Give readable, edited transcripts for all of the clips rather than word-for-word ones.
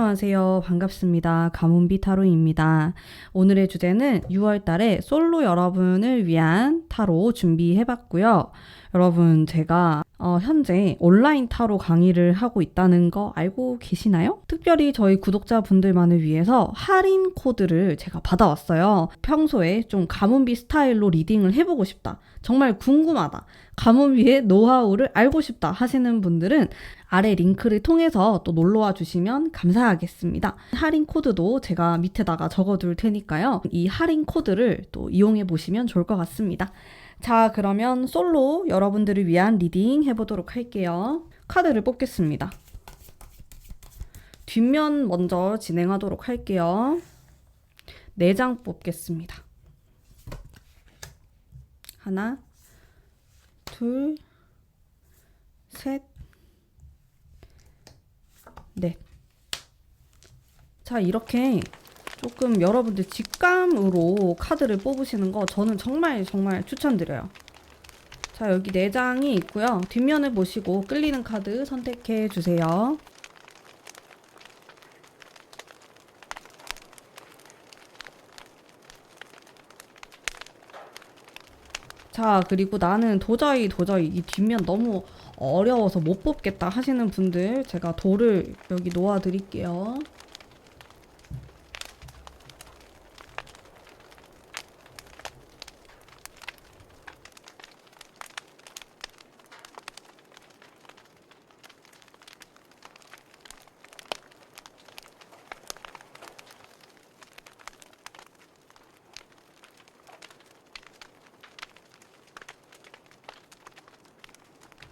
안녕하세요. 반갑습니다. 가문비 타로입니다. 오늘의 주제는 6월 달에 솔로 여러분을 위한 타로 준비해봤고요. 여러분, 제가 현재 온라인 타로 강의를 하고 있다는 거 알고 계시나요? 특별히 저희 구독자분들만을 위해서 할인 코드를 제가 받아왔어요. 평소에 좀 가문비 스타일로 리딩을 해보고 싶다. 정말 궁금하다. 가문비의 노하우를 알고 싶다 하시는 분들은 아래 링크를 통해서 또 놀러와 주시면 감사하겠습니다. 할인 코드도 제가 밑에다가 적어둘 테니까요. 이 할인 코드를 또 이용해 보시면 좋을 것 같습니다. 자, 그러면 솔로 여러분들을 위한 리딩 해보도록 할게요. 카드를 뽑겠습니다. 뒷면 먼저 진행하도록 할게요. 4장 뽑겠습니다. 하나, 둘, 셋, 넷. 자, 이렇게 조금 여러분들 직감으로 카드를 뽑으시는 거 저는 정말 추천드려요. 자, 여기 4장이 있고요. 뒷면을 보시고 끌리는 카드 선택해 주세요. 자, 그리고 나는 도저히 이 뒷면 너무 어려워서 못 뽑겠다 하시는 분들 제가 돌을 여기 놓아 드릴게요.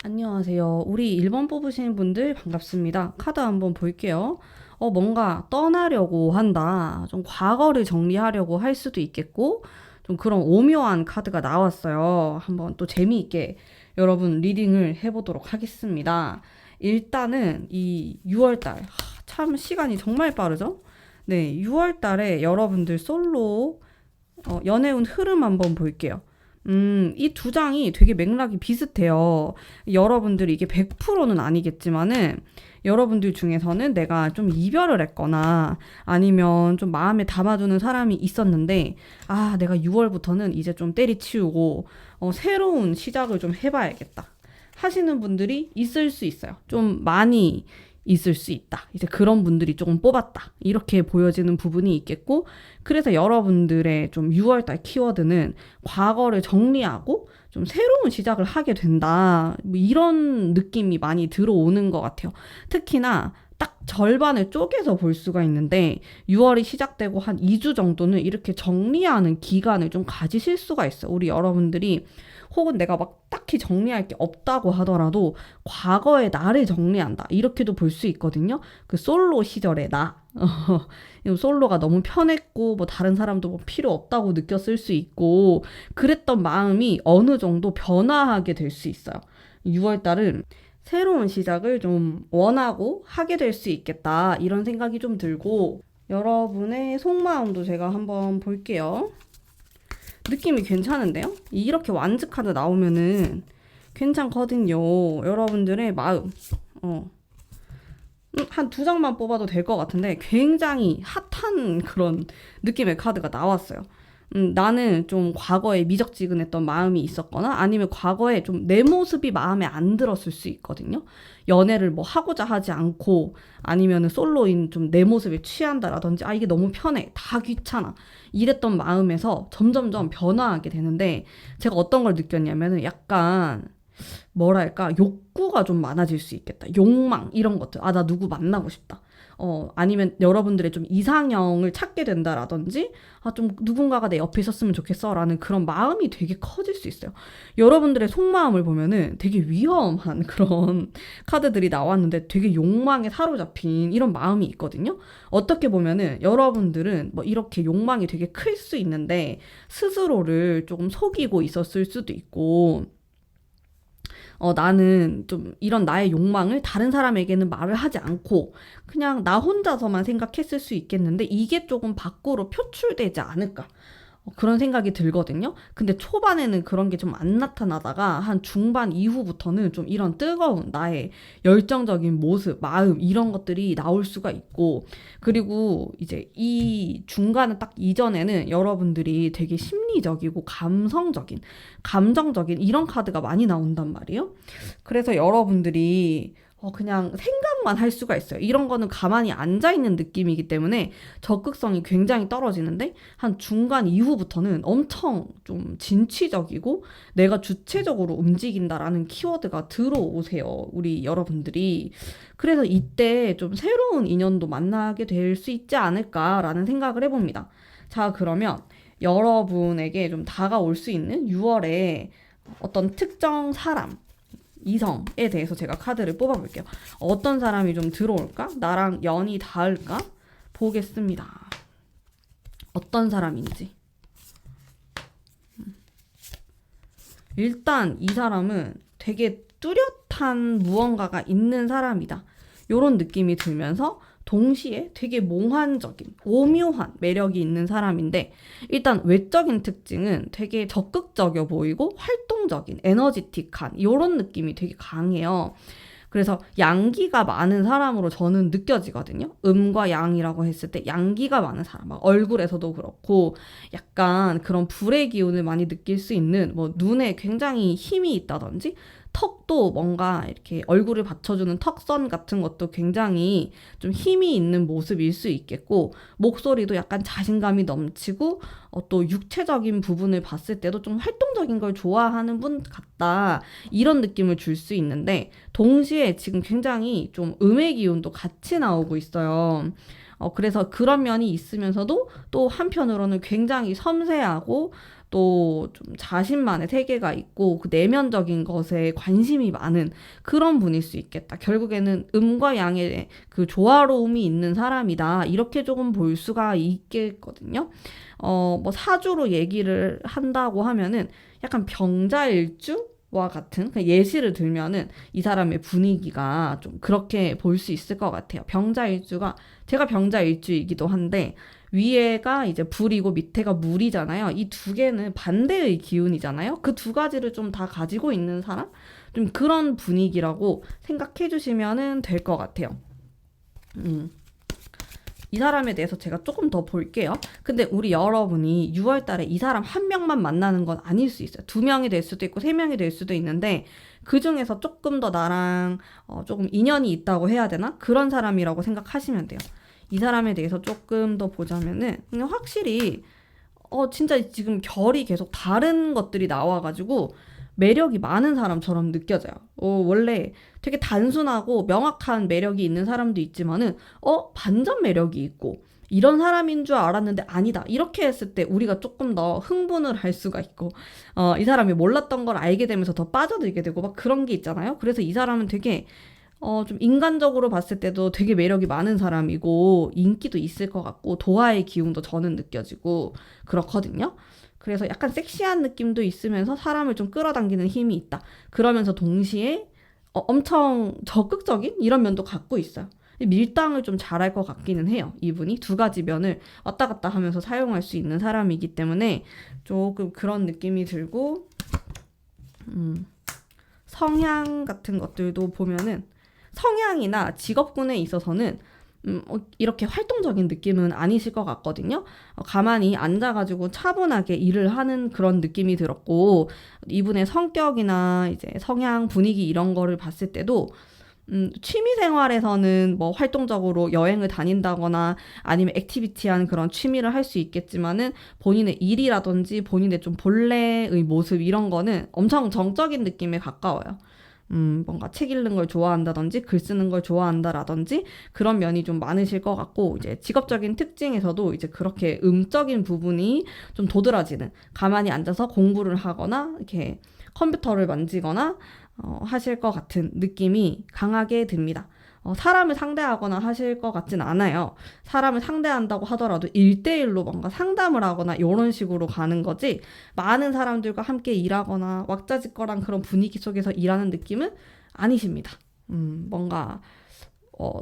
안녕하세요. 우리 1번 뽑으신 분들 반갑습니다. 카드 한번 볼게요. 뭔가 떠나려고 한다. 좀 과거를 정리하려고 할 수도 있겠고, 좀 그런 오묘한 카드가 나왔어요. 한번 또 재미있게 여러분 리딩을 해보도록 하겠습니다. 일단은 이 6월달, 참 시간이 정말 빠르죠? 네, 6월달에 여러분들 솔로 연애운 흐름 한번 볼게요. 이 2장이 되게 맥락이 비슷해요. 여러분들이 이게 100%는 아니겠지만은 여러분들 중에서는 내가 좀 이별을 했거나 아니면 좀 마음에 담아두는 사람이 있었는데 내가 6월부터는 이제 좀 때리치우고 새로운 시작을 좀 해봐야겠다 하시는 분들이 있을 수 있어요. 좀 많이 있을 수 있다. 이제 그런 분들이 조금 뽑았다. 이렇게 보여지는 부분이 있겠고, 그래서 여러분들의 좀 6월달 키워드는 과거를 정리하고 좀 새로운 시작을 하게 된다. 뭐 이런 느낌이 많이 들어오는 것 같아요. 특히나 딱 절반을 쪼개서 볼 수가 있는데 6월이 시작되고 한 2주 정도는 이렇게 정리하는 기간을 좀 가지실 수가 있어요. 우리 여러분들이 혹은 내가 막 딱히 정리할 게 없다고 하더라도 과거의 나를 정리한다. 이렇게도 볼 수 있거든요. 그 솔로 시절의 나. 솔로가 너무 편했고 뭐 다른 사람도 뭐 필요 없다고 느꼈을 수 있고 그랬던 마음이 어느 정도 변화하게 될 수 있어요. 6월달은 새로운 시작을 좀 원하고 하게 될 수 있겠다. 이런 생각이 좀 들고 여러분의 속마음도 제가 한번 볼게요. 느낌이 괜찮은데요? 이렇게 완즈 카드 나오면은 괜찮거든요. 여러분들의 마음. 한 2장만 뽑아도 될 것 같은데 굉장히 핫한 그런 느낌의 카드가 나왔어요. 나는 좀 과거에 미적지근했던 마음이 있었거나 아니면 과거에 좀 내 모습이 마음에 안 들었을 수 있거든요. 연애를 뭐 하고자 하지 않고 아니면은 솔로인 좀 내 모습에 취한다라든지 이게 너무 편해. 다 귀찮아. 이랬던 마음에서 점점점 변화하게 되는데 제가 어떤 걸 느꼈냐면은 약간 뭐랄까 욕구가 좀 많아질 수 있겠다. 욕망 이런 것들. 나 누구 만나고 싶다. 아니면 여러분들의 좀 이상형을 찾게 된다라든지 좀 누군가가 내 옆에 있었으면 좋겠어 라는 그런 마음이 되게 커질 수 있어요. 여러분들의 속마음을 보면은 되게 위험한 그런 카드들이 나왔는데 되게 욕망에 사로잡힌 이런 마음이 있거든요. 어떻게 보면은 여러분들은 뭐 이렇게 욕망이 되게 클 수 있는데 스스로를 조금 속이고 있었을 수도 있고 나는 좀 이런 나의 욕망을 다른 사람에게는 말을 하지 않고 그냥 나 혼자서만 생각했을 수 있겠는데 이게 조금 밖으로 표출되지 않을까. 그런 생각이 들거든요. 근데 초반에는 그런 게 좀 안 나타나다가 한 중반 이후부터는 좀 이런 뜨거운 나의 열정적인 모습, 마음 이런 것들이 나올 수가 있고, 그리고 이제 이 중간은 딱 이전에는 여러분들이 되게 심리적이고 감성적인, 감정적인 이런 카드가 많이 나온단 말이에요. 그래서 여러분들이 그냥 생각만 할 수가 있어요. 이런 거는 가만히 앉아있는 느낌이기 때문에 적극성이 굉장히 떨어지는데 한 중간 이후부터는 엄청 좀 진취적이고 내가 주체적으로 움직인다라는 키워드가 들어오세요. 우리 여러분들이. 그래서 이때 좀 새로운 인연도 만나게 될 수 있지 않을까라는 생각을 해봅니다. 자, 그러면 여러분에게 좀 다가올 수 있는 6월에 어떤 특정 사람, 이성에 대해서 제가 카드를 뽑아볼게요. 어떤 사람이 좀 들어올까? 나랑 연이 닿을까? 보겠습니다. 어떤 사람인지. 일단 이 사람은 되게 뚜렷한 무언가가 있는 사람이다. 이런 느낌이 들면서 동시에 되게 몽환적인, 오묘한 매력이 있는 사람인데, 일단 외적인 특징은 되게 적극적이어 보이고 활동적인, 에너지틱한 이런 느낌이 되게 강해요. 그래서 양기가 많은 사람으로 저는 느껴지거든요. 음과 양이라고 했을 때 양기가 많은 사람, 막 얼굴에서도 그렇고 약간 그런 불의 기운을 많이 느낄 수 있는, 뭐 눈에 굉장히 힘이 있다든지 턱도 뭔가 이렇게 얼굴을 받쳐주는 턱선 같은 것도 굉장히 좀 힘이 있는 모습일 수 있겠고, 목소리도 약간 자신감이 넘치고 또 육체적인 부분을 봤을 때도 좀 활동적인 걸 좋아하는 분 같다, 이런 느낌을 줄 수 있는데, 동시에 지금 굉장히 좀 음의 기운도 같이 나오고 있어요. 그래서 그런 면이 있으면서도 또 한편으로는 굉장히 섬세하고 또 좀 자신만의 세계가 있고 그 내면적인 것에 관심이 많은 그런 분일 수 있겠다. 결국에는 음과 양의 그 조화로움이 있는 사람이다. 이렇게 조금 볼 수가 있겠거든요. 뭐 사주로 얘기를 한다고 하면은 약간 병자일주? 와 같은 예시를 들면은 이 사람의 분위기가 좀 그렇게 볼 수 있을 것 같아요. 병자일주가, 제가 병자일주이기도 한데 위에가 이제 불이고 밑에가 물이잖아요. 이 두 개는 반대의 기운이잖아요. 그 두 가지를 좀 다 가지고 있는 사람? 좀 그런 분위기라고 생각해 주시면은 될 것 같아요. 이 사람에 대해서 제가 조금 더 볼게요. 근데 우리 여러분이 6월 달에 이 사람 한 명만 만나는 건 아닐 수 있어요. 두 명이 될 수도 있고 세 명이 될 수도 있는데, 그 중에서 조금 더 나랑 조금 인연이 있다고 해야 되나? 그런 사람이라고 생각하시면 돼요. 이 사람에 대해서 조금 더 보자면은 그냥 확실히 진짜 지금 결이 계속 다른 것들이 나와가지고 매력이 많은 사람처럼 느껴져요. 원래 되게 단순하고 명확한 매력이 있는 사람도 있지만은 반전 매력이 있고 이런 사람인 줄 알았는데 아니다, 이렇게 했을 때 우리가 조금 더 흥분을 할 수가 있고 이 사람이 몰랐던 걸 알게 되면서 더 빠져들게 되고 막 그런 게 있잖아요. 그래서 이 사람은 되게 좀 인간적으로 봤을 때도 되게 매력이 많은 사람이고 인기도 있을 것 같고 도화의 기운도 저는 느껴지고 그렇거든요. 그래서 약간 섹시한 느낌도 있으면서 사람을 좀 끌어당기는 힘이 있다. 그러면서 동시에 엄청 적극적인 이런 면도 갖고 있어요. 밀당을 좀 잘할 것 같기는 해요. 이분이 두 가지 면을 왔다 갔다 하면서 사용할 수 있는 사람이기 때문에 조금 그런 느낌이 들고, 성향 같은 것들도 보면은 성향이나 직업군에 있어서는 이렇게 활동적인 느낌은 아니실 것 같거든요. 가만히 앉아가지고 차분하게 일을 하는 그런 느낌이 들었고, 이분의 성격이나 이제 성향, 분위기 이런 거를 봤을 때도 취미 생활에서는 뭐 활동적으로 여행을 다닌다거나 아니면 액티비티한 그런 취미를 할 수 있겠지만은 본인의 일이라든지 본인의 좀 본래의 모습 이런 거는 엄청 정적인 느낌에 가까워요. 뭔가 책 읽는 걸 좋아한다든지 글 쓰는 걸 좋아한다라든지 그런 면이 좀 많으실 것 같고, 이제 직업적인 특징에서도 이제 그렇게 음적인 부분이 좀 도드라지는, 가만히 앉아서 공부를 하거나 이렇게 컴퓨터를 만지거나 하실 것 같은 느낌이 강하게 듭니다. 사람을 상대하거나 하실 것 같진 않아요. 사람을 상대한다고 하더라도 1대1로 뭔가 상담을 하거나 이런 식으로 가는 거지, 많은 사람들과 함께 일하거나 왁자지껄한 그런 분위기 속에서 일하는 느낌은 아니십니다. 뭔가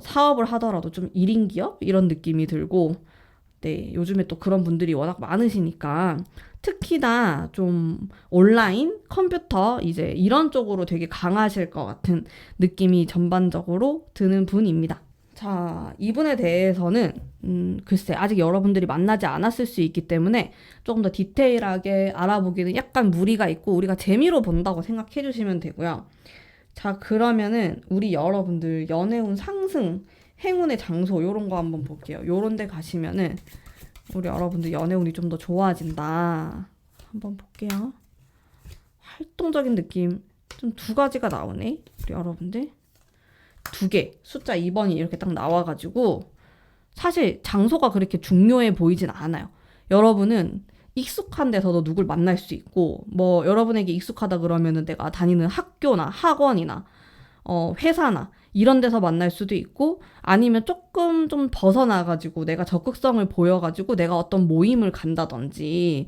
사업을 하더라도 좀 1인 기업 이런 느낌이 들고, 네, 요즘에 또 그런 분들이 워낙 많으시니까 특히나 좀 온라인, 컴퓨터 이제 이런 쪽으로 되게 강하실 것 같은 느낌이 전반적으로 드는 분입니다. 자, 이분에 대해서는 글쎄 아직 여러분들이 만나지 않았을 수 있기 때문에 조금 더 디테일하게 알아보기는 약간 무리가 있고 우리가 재미로 본다고 생각해 주시면 되고요. 자, 그러면은 우리 여러분들 연애운 상승, 행운의 장소 요런 거 한번 볼게요. 요런 데 가시면은 우리 여러분들 연애운이 좀 더 좋아진다. 한번 볼게요. 활동적인 느낌 좀 두 가지가 나오네. 우리 여러분들. 두 개. 숫자 2번이 이렇게 딱 나와가지고 사실 장소가 그렇게 중요해 보이진 않아요. 여러분은 익숙한 데서도 누굴 만날 수 있고 뭐 여러분에게 익숙하다 그러면은 내가 다니는 학교나 학원이나 회사나 이런 데서 만날 수도 있고 아니면 조금 좀 벗어나가지고 내가 적극성을 보여가지고 내가 어떤 모임을 간다든지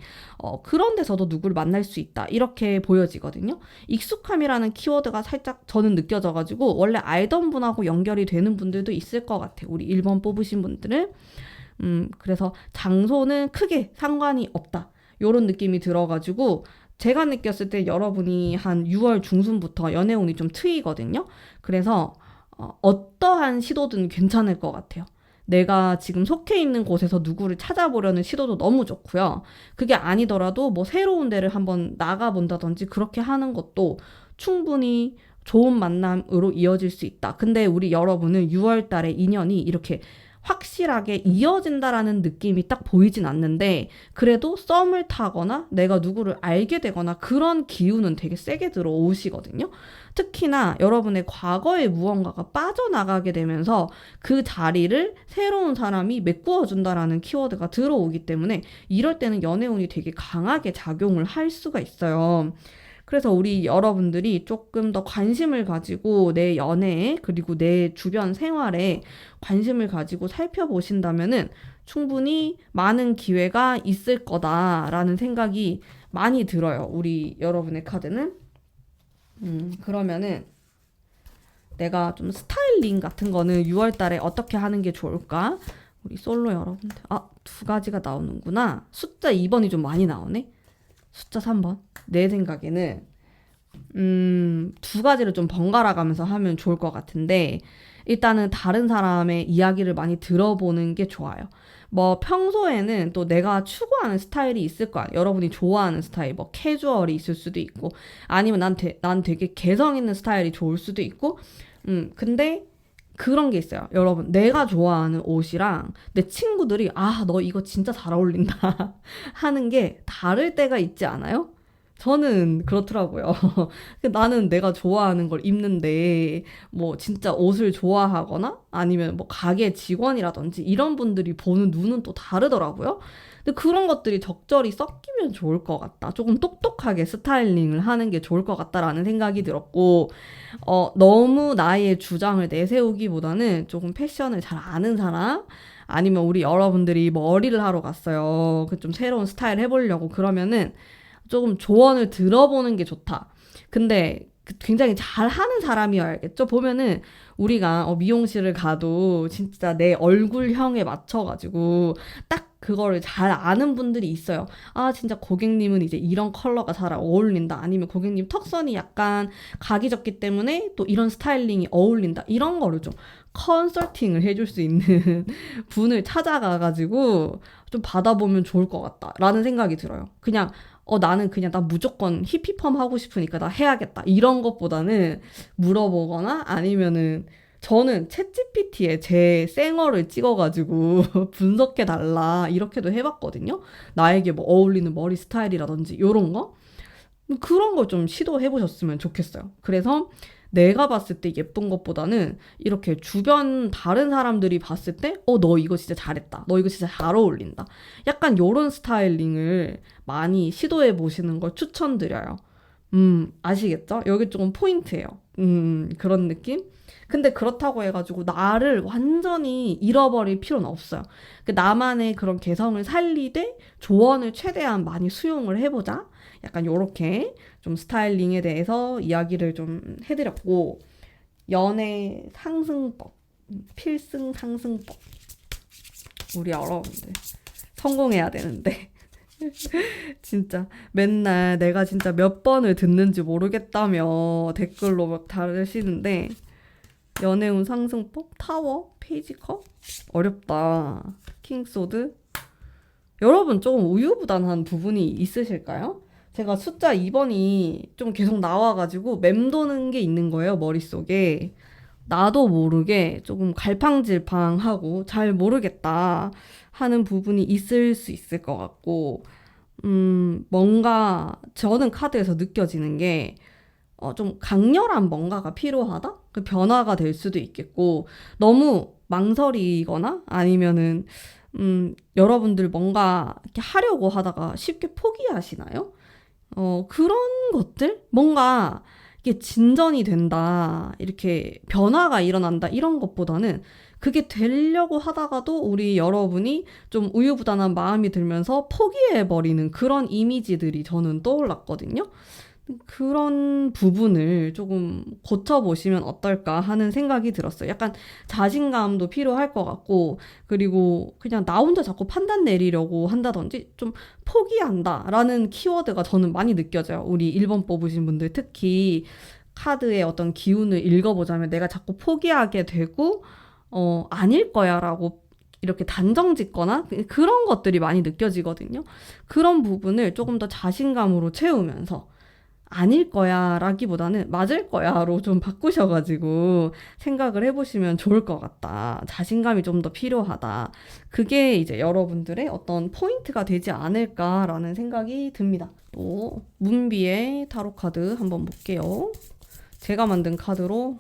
그런 데서도 누구를 만날 수 있다 이렇게 보여지거든요. 익숙함이라는 키워드가 살짝 저는 느껴져가지고 원래 알던 분하고 연결이 되는 분들도 있을 것 같아요. 우리 1번 뽑으신 분들은 그래서 장소는 크게 상관이 없다 요런 느낌이 들어가지고 제가 느꼈을 때 여러분이 한 6월 중순부터 연애운이 좀 트이거든요. 그래서 어떠한 시도든 괜찮을 것 같아요. 내가 지금 속해 있는 곳에서 누구를 찾아보려는 시도도 너무 좋고요. 그게 아니더라도 뭐 새로운 데를 한번 나가본다든지 그렇게 하는 것도 충분히 좋은 만남으로 이어질 수 있다. 근데 우리 여러분은 6월 달에 인연이 이렇게 확실하게 이어진다라는 느낌이 딱 보이진 않는데 그래도 썸을 타거나 내가 누구를 알게 되거나 그런 기운은 되게 세게 들어오시거든요. 특히나 여러분의 과거의 무언가가 빠져나가게 되면서 그 자리를 새로운 사람이 메꾸어 준다라는 키워드가 들어오기 때문에 이럴 때는 연애운이 되게 강하게 작용을 할 수가 있어요. 그래서 우리 여러분들이 조금 더 관심을 가지고 내 연애에 그리고 내 주변 생활에 관심을 가지고 살펴보신다면은 충분히 많은 기회가 있을 거다라는 생각이 많이 들어요. 우리 여러분의 카드는. 그러면은 내가 좀 스타일링 같은 거는 6월 달에 어떻게 하는 게 좋을까? 우리 솔로 여러분들. 두 가지가 나오는구나. 숫자 2번이 좀 많이 나오네. 숫자 3번. 내 생각에는 두 가지를 좀 번갈아 가면서 하면 좋을 것 같은데 일단은 다른 사람의 이야기를 많이 들어보는 게 좋아요. 뭐 평소에는 또 내가 추구하는 스타일이 있을 거야. 여러분이 좋아하는 스타일, 뭐 캐주얼이 있을 수도 있고 아니면 난 되게 개성 있는 스타일이 좋을 수도 있고 근데 그런 게 있어요. 여러분, 내가 좋아하는 옷이랑 내 친구들이 너 이거 진짜 잘 어울린다 하는 게 다를 때가 있지 않아요? 저는 그렇더라고요. 나는 내가 좋아하는 걸 입는데 뭐 진짜 옷을 좋아하거나 아니면 뭐 가게 직원이라든지 이런 분들이 보는 눈은 또 다르더라고요. 근데 그런 것들이 적절히 섞이면 좋을 것 같다. 조금 똑똑하게 스타일링을 하는 게 좋을 것 같다라는 생각이 들었고 너무 나의 주장을 내세우기보다는 조금 패션을 잘 아는 사람 아니면 우리 여러분들이 머리를 하러 갔어요. 그 좀 새로운 스타일 해보려고 그러면은 조금 조언을 들어보는 게 좋다. 근데 굉장히 잘하는 사람이어야겠죠. 보면은 우리가 미용실을 가도 진짜 내 얼굴형에 맞춰가지고 딱 그거를 잘 아는 분들이 있어요. 진짜 고객님은 이제 이런 컬러가 잘 어울린다. 아니면 고객님 턱선이 약간 각이 졌기 때문에 또 이런 스타일링이 어울린다. 이런 거를 좀 컨설팅을 해줄 수 있는 분을 찾아가가지고 좀 받아보면 좋을 것 같다라는 생각이 들어요. 그냥 나는 그냥 나 무조건 히피펌 하고 싶으니까 나 해야겠다. 이런 것보다는 물어보거나 아니면은 저는 챗GPT에 제 생얼을 찍어가지고 분석해달라. 이렇게도 해봤거든요. 나에게 뭐 어울리는 머리 스타일이라든지 이런 거. 그런 걸 좀 시도해보셨으면 좋겠어요. 그래서 내가 봤을 때 예쁜 것보다는 이렇게 주변 다른 사람들이 봤을 때 너 이거 진짜 잘했다. 너 이거 진짜 잘 어울린다. 약간 요런 스타일링을 많이 시도해 보시는 걸 추천드려요. 아시겠죠? 여기 조금 포인트예요. 그런 느낌? 근데 그렇다고 해가지고 나를 완전히 잃어버릴 필요는 없어요. 나만의 그런 개성을 살리되 조언을 최대한 많이 수용을 해보자. 약간 요렇게 좀 스타일링에 대해서 이야기를 좀 해드렸고 연애 상승법, 필승 상승법 우리 여러분들 성공해야 되는데. 진짜 맨날 내가 진짜 몇 번을 듣는지 모르겠다며 댓글로 막 다르시는데 연애운 상승법, 타워, 페이지 컵 어렵다. 킹소드 여러분 조금 우유부단한 부분이 있으실까요? 제가 숫자 2번이 좀 계속 나와가지고 맴도는 게 있는 거예요, 머릿속에. 나도 모르게 조금 갈팡질팡하고 잘 모르겠다 하는 부분이 있을 수 있을 것 같고, 뭔가 저는 카드에서 느껴지는 게, 좀 강렬한 뭔가가 필요하다? 그 변화가 될 수도 있겠고, 너무 망설이거나 아니면은, 여러분들 뭔가 이렇게 하려고 하다가 쉽게 포기하시나요? 그런 것들? 뭔가 이게 진전이 된다, 이렇게 변화가 일어난다, 이런 것보다는 그게 되려고 하다가도 우리 여러분이 좀 우유부단한 마음이 들면서 포기해버리는 그런 이미지들이 저는 떠올랐거든요. 그런 부분을 조금 고쳐보시면 어떨까 하는 생각이 들었어요. 약간 자신감도 필요할 것 같고, 그리고 그냥 나 혼자 자꾸 판단 내리려고 한다든지, 좀 포기한다라는 키워드가 저는 많이 느껴져요. 우리 1번 뽑으신 분들 특히 카드의 어떤 기운을 읽어보자면 내가 자꾸 포기하게 되고, 아닐 거야 라고 이렇게 단정 짓거나 그런 것들이 많이 느껴지거든요. 그런 부분을 조금 더 자신감으로 채우면서 아닐 거야 라기보다는 맞을 거야로 좀 바꾸셔가지고 생각을 해보시면 좋을 것 같다. 자신감이 좀 더 필요하다. 그게 이제 여러분들의 어떤 포인트가 되지 않을까라는 생각이 듭니다. 또 문비의 타로 카드 한번 볼게요. 제가 만든 카드로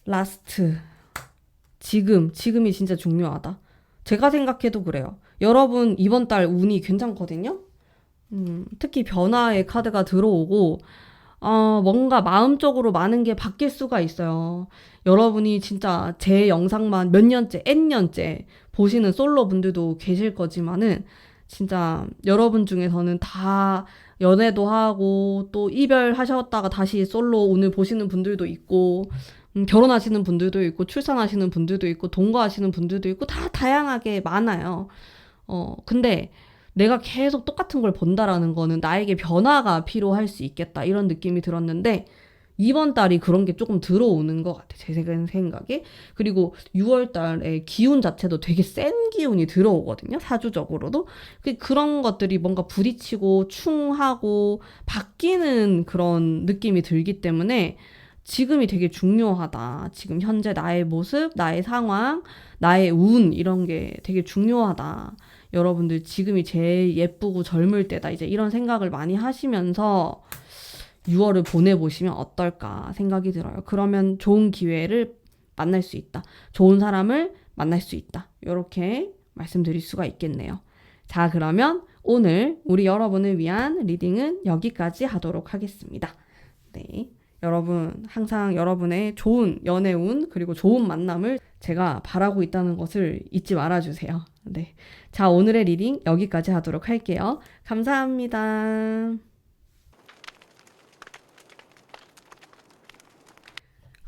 라스트. 지금이 진짜 중요하다. 제가 생각해도 그래요. 여러분 이번 달 운이 괜찮거든요. 특히 변화의 카드가 들어오고, 뭔가 마음적으로 많은 게 바뀔 수가 있어요. 여러분이 진짜 제 영상만 몇 년째, N년째 보시는 솔로 분들도 계실 거지만은, 진짜 여러분 중에서는 다 연애도 하고, 또 이별하셨다가 다시 솔로 오늘 보시는 분들도 있고, 결혼하시는 분들도 있고, 출산하시는 분들도 있고, 동거하시는 분들도 있고, 다 다양하게 많아요. 근데 내가 계속 똑같은 걸 본다라는 거는 나에게 변화가 필요할 수 있겠다 이런 느낌이 들었는데 이번 달이 그런 게 조금 들어오는 것 같아요. 제 생각에. 그리고 6월 달에 기운 자체도 되게 센 기운이 들어오거든요. 사주적으로도. 그런 것들이 뭔가 부딪히고 충하고 바뀌는 그런 느낌이 들기 때문에 지금이 되게 중요하다. 지금 현재 나의 모습, 나의 상황, 나의 운 이런 게 되게 중요하다. 여러분들 지금이 제일 예쁘고 젊을 때다. 이제 이런 생각을 많이 하시면서 6월을 보내보시면 어떨까 생각이 들어요. 그러면 좋은 기회를 만날 수 있다. 좋은 사람을 만날 수 있다. 이렇게 말씀드릴 수가 있겠네요. 자, 그러면 오늘 우리 여러분을 위한 리딩은 여기까지 하도록 하겠습니다. 네. 여러분, 항상 여러분의 좋은 연애운 그리고 좋은 만남을 제가 바라고 있다는 것을 잊지 말아주세요. 네. 자, 오늘의 리딩 여기까지 하도록 할게요. 감사합니다.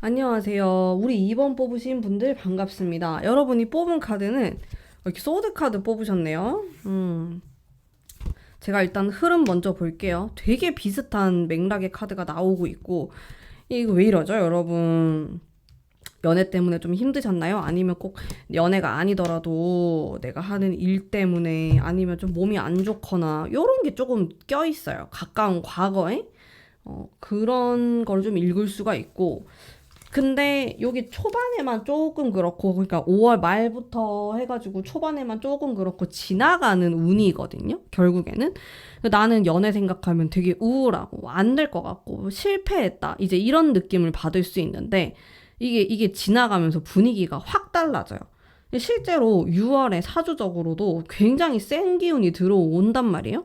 안녕하세요. 우리 2번 뽑으신 분들 반갑습니다. 여러분이 뽑은 카드는 이렇게 소드 카드 뽑으셨네요. 제가 일단 흐름 먼저 볼게요. 되게 비슷한 맥락의 카드가 나오고 있고, 이거 왜 이러죠, 여러분? 연애 때문에 좀 힘드셨나요? 아니면 꼭 연애가 아니더라도 내가 하는 일 때문에 아니면 좀 몸이 안 좋거나 이런 게 조금 껴있어요. 가까운 과거에. 그런 걸 좀 읽을 수가 있고, 근데 여기 초반에만 조금 그렇고, 그러니까 5월 말부터 해가지고 초반에만 조금 그렇고 지나가는 운이거든요. 결국에는 나는 연애 생각하면 되게 우울하고 안 될 것 같고 실패했다 이제 이런 느낌을 받을 수 있는데 이게 지나가면서 분위기가 확 달라져요. 실제로 6월에 사주적으로도 굉장히 센 기운이 들어온단 말이에요.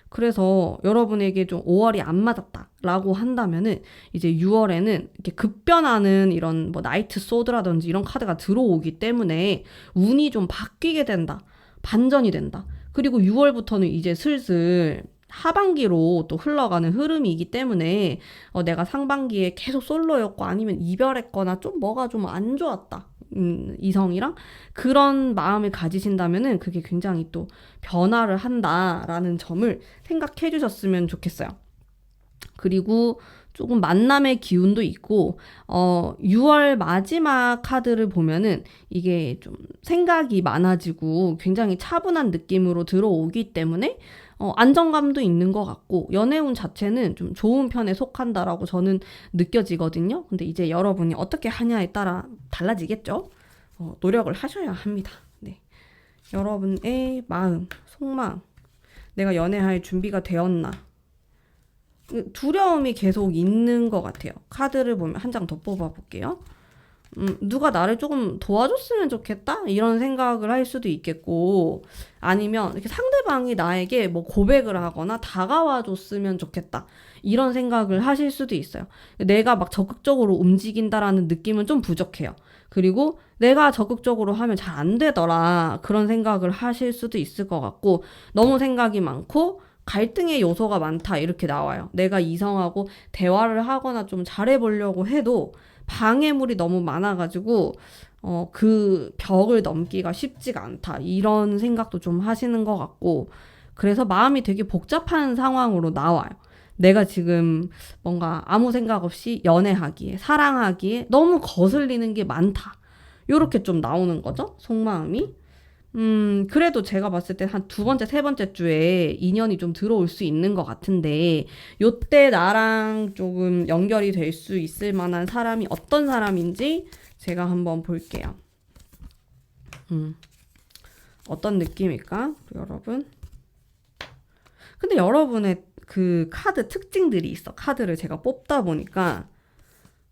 그래서 여러분에게 좀 5월이 안 맞았다라고 한다면은 이제 6월에는 이렇게 급변하는 이런 뭐 나이트 소드라든지 이런 카드가 들어오기 때문에 운이 좀 바뀌게 된다. 반전이 된다. 그리고 6월부터는 이제 슬슬 하반기로 또 흘러가는 흐름이기 때문에 내가 상반기에 계속 솔로였고 아니면 이별했거나 좀 뭐가 좀 안 좋았다. 이성이랑 그런 마음을 가지신다면은 그게 굉장히 또 변화를 한다라는 점을 생각해 주셨으면 좋겠어요. 그리고 조금 만남의 기운도 있고, 6월 마지막 카드를 보면은 이게 좀 생각이 많아지고 굉장히 차분한 느낌으로 들어오기 때문에 안정감도 있는 것 같고, 연애운 자체는 좀 좋은 편에 속한다라고 저는 느껴지거든요. 근데 이제 여러분이 어떻게 하냐에 따라 달라지겠죠? 노력을 하셔야 합니다. 네. 여러분의 마음, 속마음, 내가 연애할 준비가 되었나? 두려움이 계속 있는 것 같아요. 카드를 보면 한 장 더 뽑아볼게요. 누가 나를 조금 도와줬으면 좋겠다? 이런 생각을 할 수도 있겠고, 아니면 이렇게 상대방이 나에게 뭐 고백을 하거나 다가와 줬으면 좋겠다. 이런 생각을 하실 수도 있어요. 내가 막 적극적으로 움직인다라는 느낌은 좀 부족해요. 그리고 내가 적극적으로 하면 잘 안 되더라. 그런 생각을 하실 수도 있을 것 같고, 너무 생각이 많고, 갈등의 요소가 많다. 이렇게 나와요. 내가 이성하고 대화를 하거나 좀 잘해보려고 해도 방해물이 너무 많아가지고 그 벽을 넘기가 쉽지가 않다. 이런 생각도 좀 하시는 것 같고, 그래서 마음이 되게 복잡한 상황으로 나와요. 내가 지금 뭔가 아무 생각 없이 연애하기에, 사랑하기에 너무 거슬리는 게 많다. 요렇게 좀 나오는 거죠, 속마음이. 그래도 제가 봤을 때 한 두 번째, 세 번째 주에 인연이 좀 들어올 수 있는 것 같은데, 요때 나랑 조금 연결이 될 수 있을 만한 사람이 어떤 사람인지 제가 한번 볼게요. 어떤 느낌일까, 여러분? 근데 여러분의 그 카드 특징들이 있어. 카드를 제가 뽑다 보니까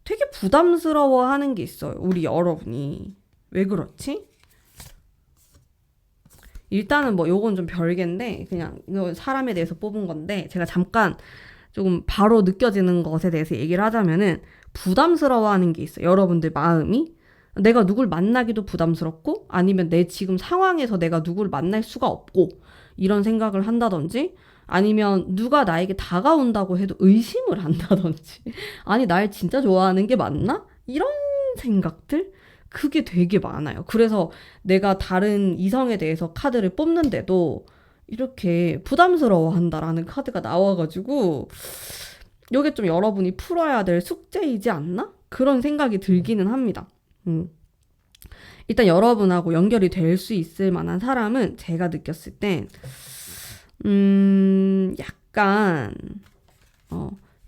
되게 부담스러워 하는 게 있어요. 우리 여러분이. 왜 그렇지? 일단은 뭐 요건 좀 별개인데, 그냥 이거 사람에 대해서 뽑은 건데, 제가 잠깐 조금 바로 느껴지는 것에 대해서 얘기를 하자면은 부담스러워하는 게 있어요. 여러분들 마음이. 내가 누굴 만나기도 부담스럽고, 아니면 내 지금 상황에서 내가 누굴 만날 수가 없고, 이런 생각을 한다든지, 아니면 누가 나에게 다가온다고 해도 의심을 한다든지, 아니 날 진짜 좋아하는 게 맞나? 이런 생각들? 그게 되게 많아요. 그래서 내가 다른 이성에 대해서 카드를 뽑는데도 이렇게 부담스러워 한다라는 카드가 나와가지고, 이게 좀 여러분이 풀어야 될 숙제이지 않나? 그런 생각이 들기는 합니다. 음. 일단 여러분하고 연결이 될 수 있을 만한 사람은 제가 느꼈을 땐, 약간,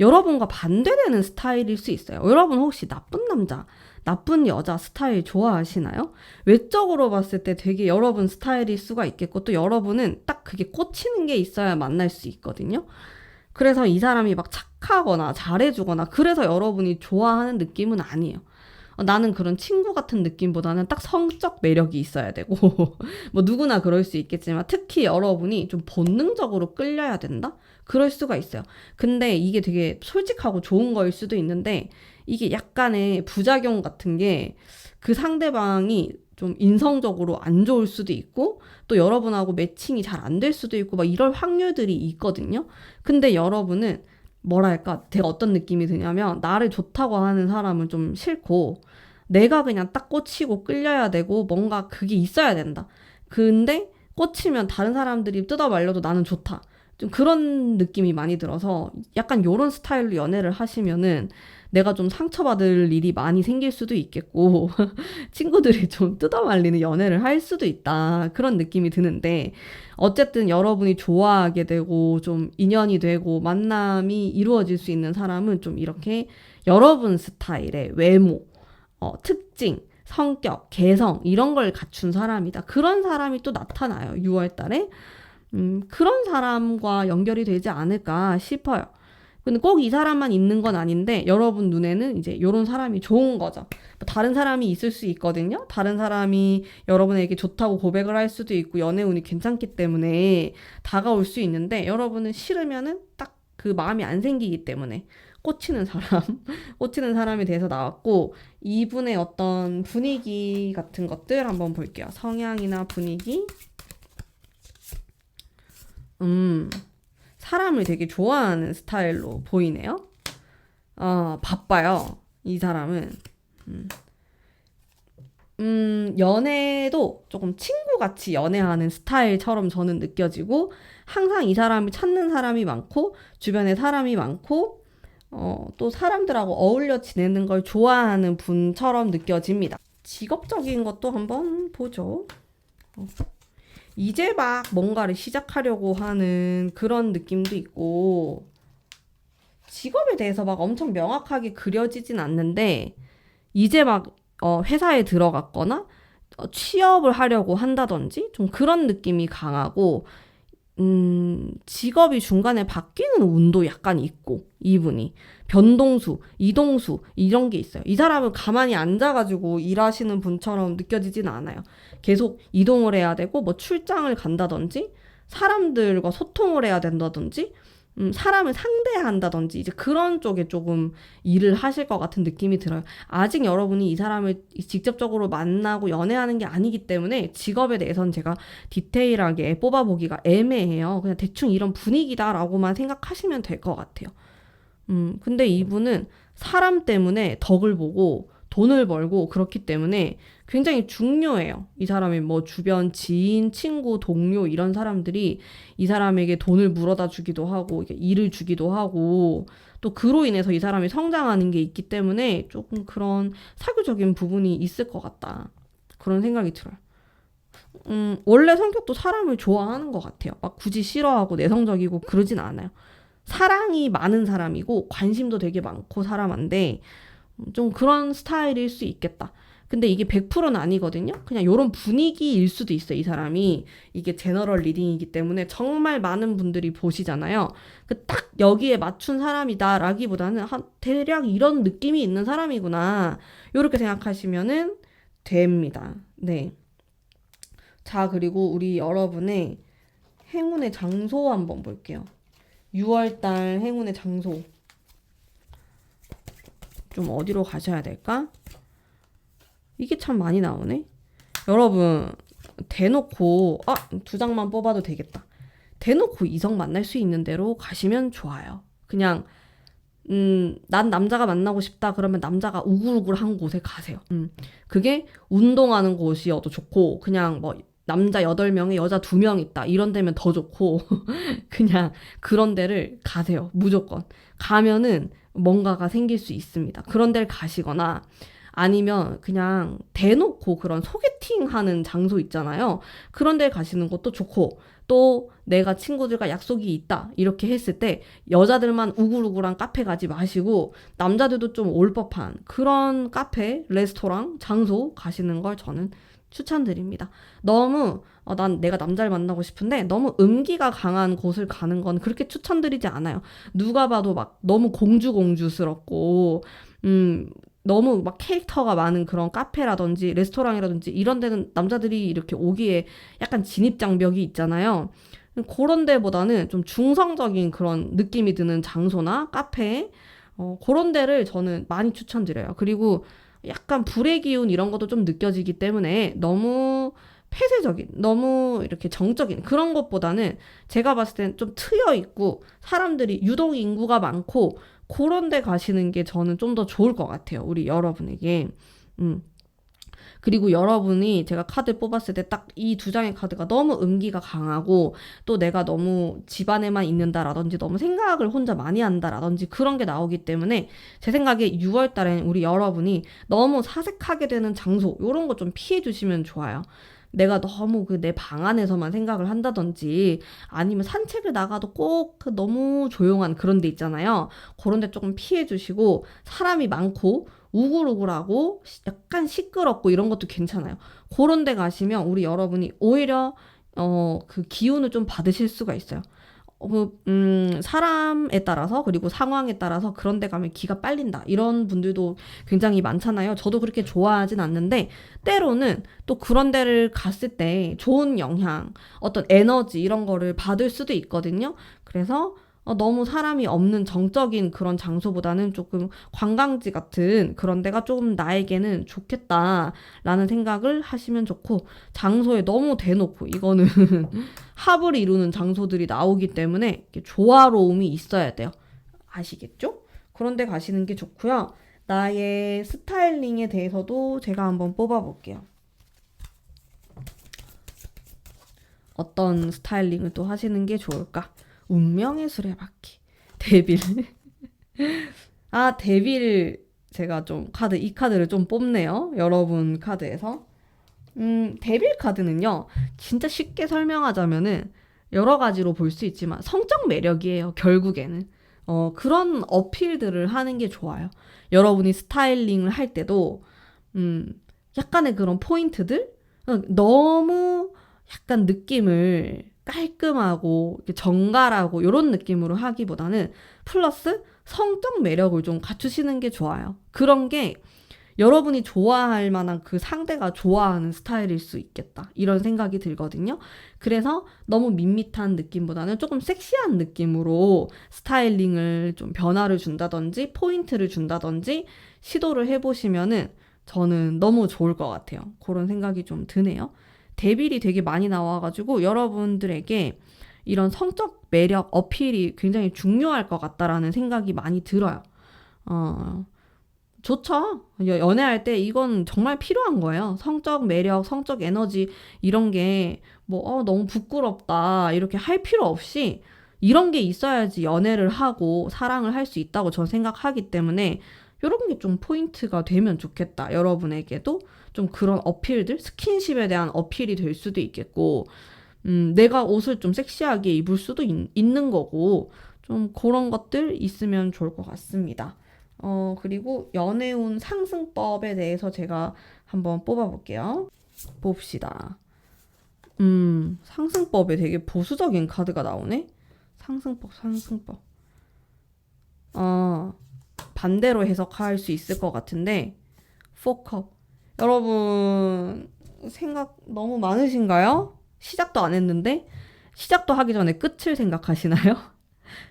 여러분과 반대되는 스타일일 수 있어요. 여러분 혹시 나쁜 남자, 나쁜 여자 스타일 좋아하시나요? 외적으로 봤을 때 되게 여러분 스타일일 수가 있겠고, 또 여러분은 딱 그게 꽂히는 게 있어야 만날 수 있거든요. 그래서 이 사람이 막 착하거나 잘해주거나 그래서 여러분이 좋아하는 느낌은 아니에요. 나는 그런 친구 같은 느낌보다는 딱 성적 매력이 있어야 되고, 뭐 누구나 그럴 수 있겠지만 특히 여러분이 좀 본능적으로 끌려야 된다? 그럴 수가 있어요. 근데 이게 되게 솔직하고 좋은 거일 수도 있는데, 이게 약간의 부작용 같은 게 그 상대방이 좀 인성적으로 안 좋을 수도 있고, 또 여러분하고 매칭이 잘 안 될 수도 있고, 막 이럴 확률들이 있거든요. 근데 여러분은 뭐랄까, 제가 어떤 느낌이 드냐면, 나를 좋다고 하는 사람은 좀 싫고, 내가 그냥 딱 꽂히고 끌려야 되고, 뭔가 그게 있어야 된다. 근데 꽂히면 다른 사람들이 뜯어 말려도 나는 좋다. 좀 그런 느낌이 많이 들어서, 약간 요런 스타일로 연애를 하시면은 내가 좀 상처받을 일이 많이 생길 수도 있겠고, 친구들이 좀 뜯어 말리는 연애를 할 수도 있다. 그런 느낌이 드는데, 어쨌든 여러분이 좋아하게 되고 좀 인연이 되고 만남이 이루어질 수 있는 사람은 좀 이렇게 여러분 스타일의 외모, 특징, 성격, 개성 이런 걸 갖춘 사람이다. 그런 사람이 또 나타나요. 6월 달에. 그런 사람과 연결이 되지 않을까 싶어요. 근데 꼭 이 사람만 있는 건 아닌데, 여러분 눈에는 이제 이런 사람이 좋은 거죠. 뭐 다른 사람이 있을 수 있거든요. 다른 사람이 여러분에게 좋다고 고백을 할 수도 있고, 연애 운이 괜찮기 때문에 다가올 수 있는데, 여러분은 싫으면은 딱 그 마음이 안 생기기 때문에 꽂히는 사람, 꽂히는 사람에 대해서 나왔고, 이분의 어떤 분위기 같은 것들 한번 볼게요. 성향이나 분위기. 사람을 되게 좋아하는 스타일로 보이네요. 바빠요. 이 사람은. 연애도 조금 친구같이 연애하는 스타일처럼 저는 느껴지고, 항상 이 사람이 찾는 사람이 많고, 주변에 사람이 많고, 또 사람들하고 어울려 지내는 걸 좋아하는 분처럼 느껴집니다. 직업적인 것도 한번 보죠. 어, 이제 막 뭔가를 시작하려고 하는 그런 느낌도 있고, 직업에 대해서 막 엄청 명확하게 그려지진 않는데, 이제 막 회사에 들어갔거나 취업을 하려고 한다든지 좀 그런 느낌이 강하고, 직업이 중간에 바뀌는 운도 약간 있고, 이분이. 변동수, 이동수, 이런 게 있어요. 이 사람은 가만히 앉아가지고 일하시는 분처럼 느껴지진 않아요. 계속 이동을 해야 되고, 뭐 출장을 간다든지, 사람들과 소통을 해야 된다든지, 사람을 상대한다든지, 이제 그런 쪽에 조금 일을 하실 것 같은 느낌이 들어요. 아직 여러분이 이 사람을 직접적으로 만나고 연애하는 게 아니기 때문에 직업에 대해서는 제가 디테일하게 뽑아보기가 애매해요. 그냥 대충 이런 분위기다라고만 생각하시면 될 것 같아요. 근데 이분은 사람 때문에 덕을 보고 돈을 벌고 그렇기 때문에 굉장히 중요해요. 이 사람의 뭐 주변 지인, 친구, 동료 이런 사람들이 이 사람에게 돈을 물어다 주기도 하고 이게 일을 주기도 하고 또 그로 인해서 이 사람이 성장하는 게 있기 때문에 조금 그런 사교적인 부분이 있을 것 같다. 그런 생각이 들어요. 원래 성격도 사람을 좋아하는 것 같아요. 막 굳이 싫어하고 내성적이고 그러진 않아요. 사랑이 많은 사람이고 관심도 되게 많고 사람한테 좀 그런 스타일일 수 있겠다. 근데 이게 100%는 아니거든요. 그냥 이런 분위기일 수도 있어요. 이 사람이 이게 제너럴 리딩이기 때문에 정말 많은 분들이 보시잖아요. 그 딱 여기에 맞춘 사람이다라기보다는 대략 이런 느낌이 있는 사람이구나. 이렇게 생각하시면은 됩니다. 네. 자, 그리고 우리 여러분의 행운의 장소 한번 볼게요. 6월달 행운의 장소. 좀 어디로 가셔야 될까? 이게 참 많이 나오네. 여러분, 대놓고, 두 장만 뽑아도 되겠다. 대놓고 이성 만날 수 있는 대로 가시면 좋아요. 그냥, 난 남자가 만나고 싶다. 그러면 남자가 우글우글한 곳에 가세요. 그게 운동하는 곳이어도 좋고, 그냥 뭐, 남자 8명에 여자 2명 있다. 이런 데면 더 좋고, 그냥 그런 데를 가세요. 무조건. 가면은 뭔가가 생길 수 있습니다. 그런 데를 가시거나, 아니면 그냥 대놓고 그런 소개팅 하는 장소 있잖아요. 그런 데 가시는 것도 좋고, 또 내가 친구들과 약속이 있다. 이렇게 했을 때 여자들만 우글우글한 카페 가지 마시고 남자들도 좀 올 법한 그런 카페, 레스토랑, 장소 가시는 걸 저는 추천드립니다. 너무 난 내가 남자를 만나고 싶은데 너무 음기가 강한 곳을 가는 건 그렇게 추천드리지 않아요. 누가 봐도 막 너무 공주스럽고 너무 막 캐릭터가 많은 그런 카페라든지 레스토랑이라든지 이런 데는 남자들이 이렇게 오기에 약간 진입장벽이 있잖아요. 그런 데보다는 좀 중성적인 그런 느낌이 드는 장소나 카페, 그런 데를 저는 많이 추천드려요. 그리고 약간 불의 기운 이런 것도 좀 느껴지기 때문에 너무 폐쇄적인, 너무 이렇게 정적인 그런 것보다는 제가 봤을 땐 좀 트여 있고 사람들이 유독 인구가 많고 그런 데 가시는 게 저는 좀 더 좋을 것 같아요. 우리 여러분에게. 음. 그리고 여러분이 제가 카드 뽑았을 때 딱 이 두 장의 카드가 너무 음기가 강하고 또 내가 너무 집안에만 있는다라든지 너무 생각을 혼자 많이 한다라든지 그런 게 나오기 때문에 제 생각에 6월 달엔 우리 여러분이 너무 사색하게 되는 장소 이런 거 좀 피해 주시면 좋아요. 내가 너무 그 내 방 안에서만 생각을 한다든지 아니면 산책을 나가도 꼭 그 너무 조용한 그런 데 있잖아요. 그런 데 조금 피해 주시고 사람이 많고 우글우글하고 약간 시끄럽고 이런 것도 괜찮아요. 그런 데 가시면 우리 여러분이 오히려 그 기운을 좀 받으실 수가 있어요. 사람에 따라서 그리고 상황에 따라서 그런 데 가면 기가 빨린다. 이런 분들도 굉장히 많잖아요. 저도 그렇게 좋아하진 않는데 때로는 또 그런 데를 갔을 때 좋은 영향, 어떤 에너지 이런 거를 받을 수도 있거든요. 그래서 너무 사람이 없는 정적인 그런 장소보다는 조금 관광지 같은 그런 데가 조금 나에게는 좋겠다라는 생각을 하시면 좋고 장소에 너무 대놓고 이거는 합을 이루는 장소들이 나오기 때문에 조화로움이 있어야 돼요. 아시겠죠? 그런 데 가시는 게 좋고요. 나의 스타일링에 대해서도 제가 한번 뽑아볼게요. 어떤 스타일링을 또 하시는 게 좋을까? 운명의 수레바퀴. 데빌. 아, 데빌. 제가 좀 이 카드를 좀 뽑네요. 여러분 카드에서. 데빌 카드는요, 진짜 쉽게 설명하자면은 여러 가지로 볼 수 있지만 성적 매력이에요, 결국에는. 그런 어필들을 하는 게 좋아요. 여러분이 스타일링을 할 때도, 약간의 그런 포인트들? 너무 약간 느낌을 깔끔하고 정갈하고 이런 느낌으로 하기보다는 플러스 성적 매력을 좀 갖추시는 게 좋아요. 그런 게 여러분이 좋아할 만한 그 상대가 좋아하는 스타일일 수 있겠다. 이런 생각이 들거든요. 그래서 너무 밋밋한 느낌보다는 조금 섹시한 느낌으로 스타일링을 좀 변화를 준다든지 포인트를 준다든지 시도를 해보시면은 저는 너무 좋을 것 같아요. 그런 생각이 좀 드네요. 데빌이 되게 많이 나와가지고 여러분들에게 이런 성적 매력 어필이 굉장히 중요할 것 같다라는 생각이 많이 들어요. 좋죠. 연애할 때 이건 정말 필요한 거예요. 성적 매력, 성적 에너지 이런 게 뭐 너무 부끄럽다 이렇게 할 필요 없이 이런 게 있어야지 연애를 하고 사랑을 할 수 있다고 저는 생각하기 때문에 이런 게 좀 포인트가 되면 좋겠다. 여러분에게도 좀 그런 어필들, 스킨십에 대한 어필이 될 수도 있겠고 내가 옷을 좀 섹시하게 입을 수도 있는 거고 좀 그런 것들 있으면 좋을 것 같습니다. 그리고 연애운 상승법에 대해서 제가 한번 뽑아볼게요. 봅시다. 상승법에 되게 보수적인 카드가 나오네? 상승법. 반대로 해석할 수 있을 것 같은데, 포컵. 여러분, 생각 너무 많으신가요? 시작도 안 했는데? 시작도 하기 전에 끝을 생각하시나요?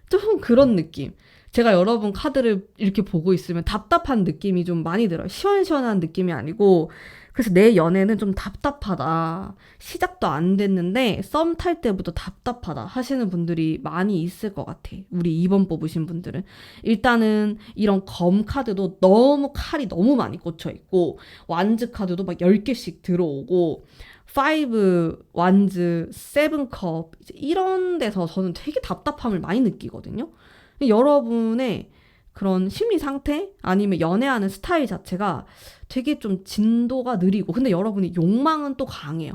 좀 그런 느낌. 제가 여러분 카드를 이렇게 보고 있으면 답답한 느낌이 좀 많이 들어요. 시원시원한 느낌이 아니고, 그래서 내 연애는 좀 답답하다. 시작도 안 됐는데 썸 탈 때부터 답답하다 하시는 분들이 많이 있을 것 같아. 우리 2번 뽑으신 분들은. 일단은 이런 검 카드도 너무 칼이 너무 많이 꽂혀 있고, 완즈 카드도 막 10개씩 들어오고, 5 완즈, 7 컵 이런 데서 저는 되게 답답함을 많이 느끼거든요. 여러분의 그런 심리 상태 아니면 연애하는 스타일 자체가 되게 좀 진도가 느리고 근데 여러분이 욕망은 또 강해요.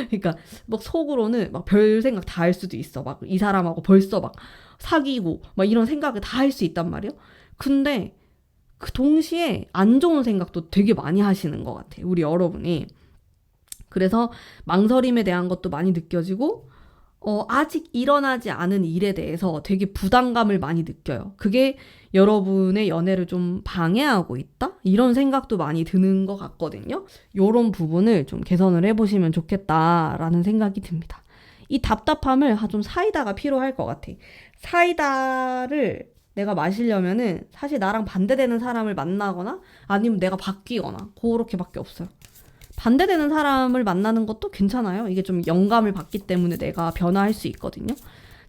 그러니까 막 속으로는 막 별 생각 다 할 수도 있어. 막 이 사람하고 벌써 막 사귀고 막 이런 생각을 다 할 수 있단 말이에요. 근데 그 동시에 안 좋은 생각도 되게 많이 하시는 것 같아요. 우리 여러분이. 그래서 망설임에 대한 것도 많이 느껴지고 아직 일어나지 않은 일에 대해서 되게 부담감을 많이 느껴요. 그게 여러분의 연애를 좀 방해하고 있다? 이런 생각도 많이 드는 것 같거든요. 이런 부분을 좀 개선을 해보시면 좋겠다라는 생각이 듭니다. 이 답답함을 좀 사이다가 필요할 것 같아. 사이다를 내가 마시려면은 사실 나랑 반대되는 사람을 만나거나 아니면 내가 바뀌거나 그렇게밖에 없어요. 반대되는 사람을 만나는 것도 괜찮아요. 이게 좀 영감을 받기 때문에 내가 변화할 수 있거든요.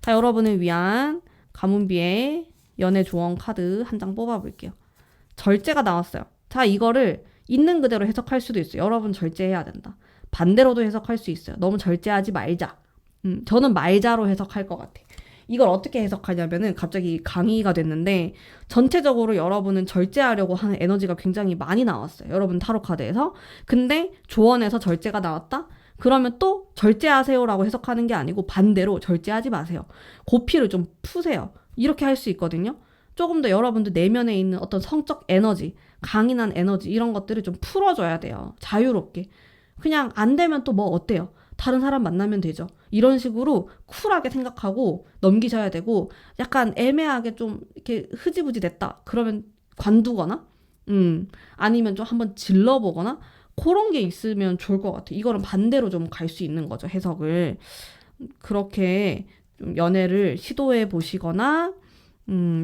자, 여러분을 위한 가문비의 연애 조언 카드 한 장 뽑아볼게요. 절제가 나왔어요. 자, 이거를 있는 그대로 해석할 수도 있어요. 여러분 절제해야 된다. 반대로도 해석할 수 있어요. 너무 절제하지 말자. 저는 말자로 해석할 것 같아. 이걸 어떻게 해석하냐면은 갑자기 강의가 됐는데 전체적으로 여러분은 절제하려고 하는 에너지가 굉장히 많이 나왔어요. 여러분 타로 카드에서. 근데 조언에서 절제가 나왔다? 그러면 또 절제하세요라고 해석하는 게 아니고 반대로 절제하지 마세요. 고피를 좀 푸세요. 이렇게 할 수 있거든요. 조금 더 여러분들 내면에 있는 어떤 성적 에너지, 강인한 에너지 이런 것들을 좀 풀어줘야 돼요. 자유롭게. 그냥 안 되면 또 뭐 어때요? 다른 사람 만나면 되죠. 이런 식으로 쿨하게 생각하고 넘기셔야 되고 약간 애매하게 좀 이렇게 흐지부지 됐다. 그러면 관두거나 아니면 좀 한번 질러보거나 그런 게 있으면 좋을 것 같아요. 이거는 반대로 좀 갈 수 있는 거죠. 해석을. 그렇게 좀 연애를 시도해 보시거나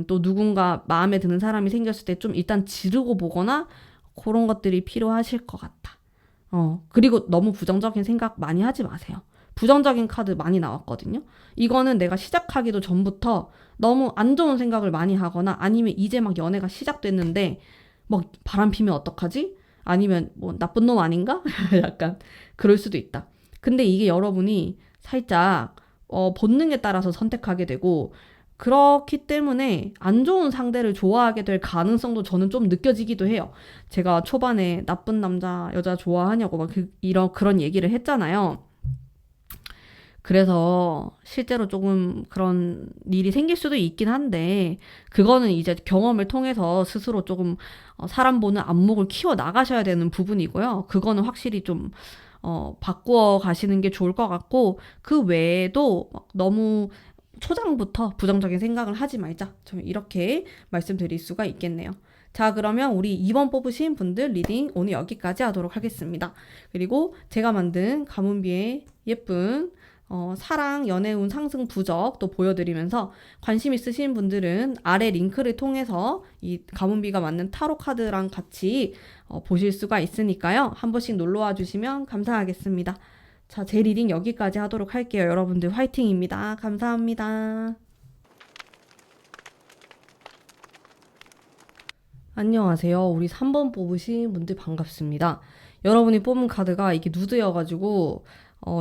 또 누군가 마음에 드는 사람이 생겼을 때 좀 일단 지르고 보거나 그런 것들이 필요하실 것 같다. 그리고 너무 부정적인 생각 많이 하지 마세요. 부정적인 카드 많이 나왔거든요. 이거는 내가 시작하기도 전부터 너무 안 좋은 생각을 많이 하거나 아니면 이제 막 연애가 시작됐는데 막 바람 피면 어떡하지? 아니면 뭐 나쁜 놈 아닌가? 약간 그럴 수도 있다. 근데 이게 여러분이 살짝 본능에 따라서 선택하게 되고 그렇기 때문에 안 좋은 상대를 좋아하게 될 가능성도 저는 좀 느껴지기도 해요. 제가 초반에 나쁜 남자, 여자 좋아하냐고 막 이런 그런 얘기를 했잖아요. 그래서 실제로 조금 그런 일이 생길 수도 있긴 한데, 그거는 이제 경험을 통해서 스스로 조금 사람 보는 안목을 키워 나가셔야 되는 부분이고요. 그거는 확실히 좀, 바꾸어 가시는 게 좋을 것 같고, 그 외에도 막 너무 초장부터 부정적인 생각을 하지 말자. 저는 이렇게 말씀드릴 수가 있겠네요. 자, 그러면 우리 2번 뽑으신 분들 리딩 오늘 여기까지 하도록 하겠습니다. 그리고 제가 만든 가문비의 예쁜 사랑, 연애운, 상승, 부적 또 보여드리면서 관심 있으신 분들은 아래 링크를 통해서 이 가문비가 맞는 타로 카드랑 같이 보실 수가 있으니까요. 한 번씩 놀러와 주시면 감사하겠습니다. 자, 제 리딩 여기까지 하도록 할게요. 여러분들 화이팅입니다. 감사합니다. 안녕하세요. 우리 3번 뽑으신 분들 반갑습니다. 여러분이 뽑은 카드가 이게 누드여가지고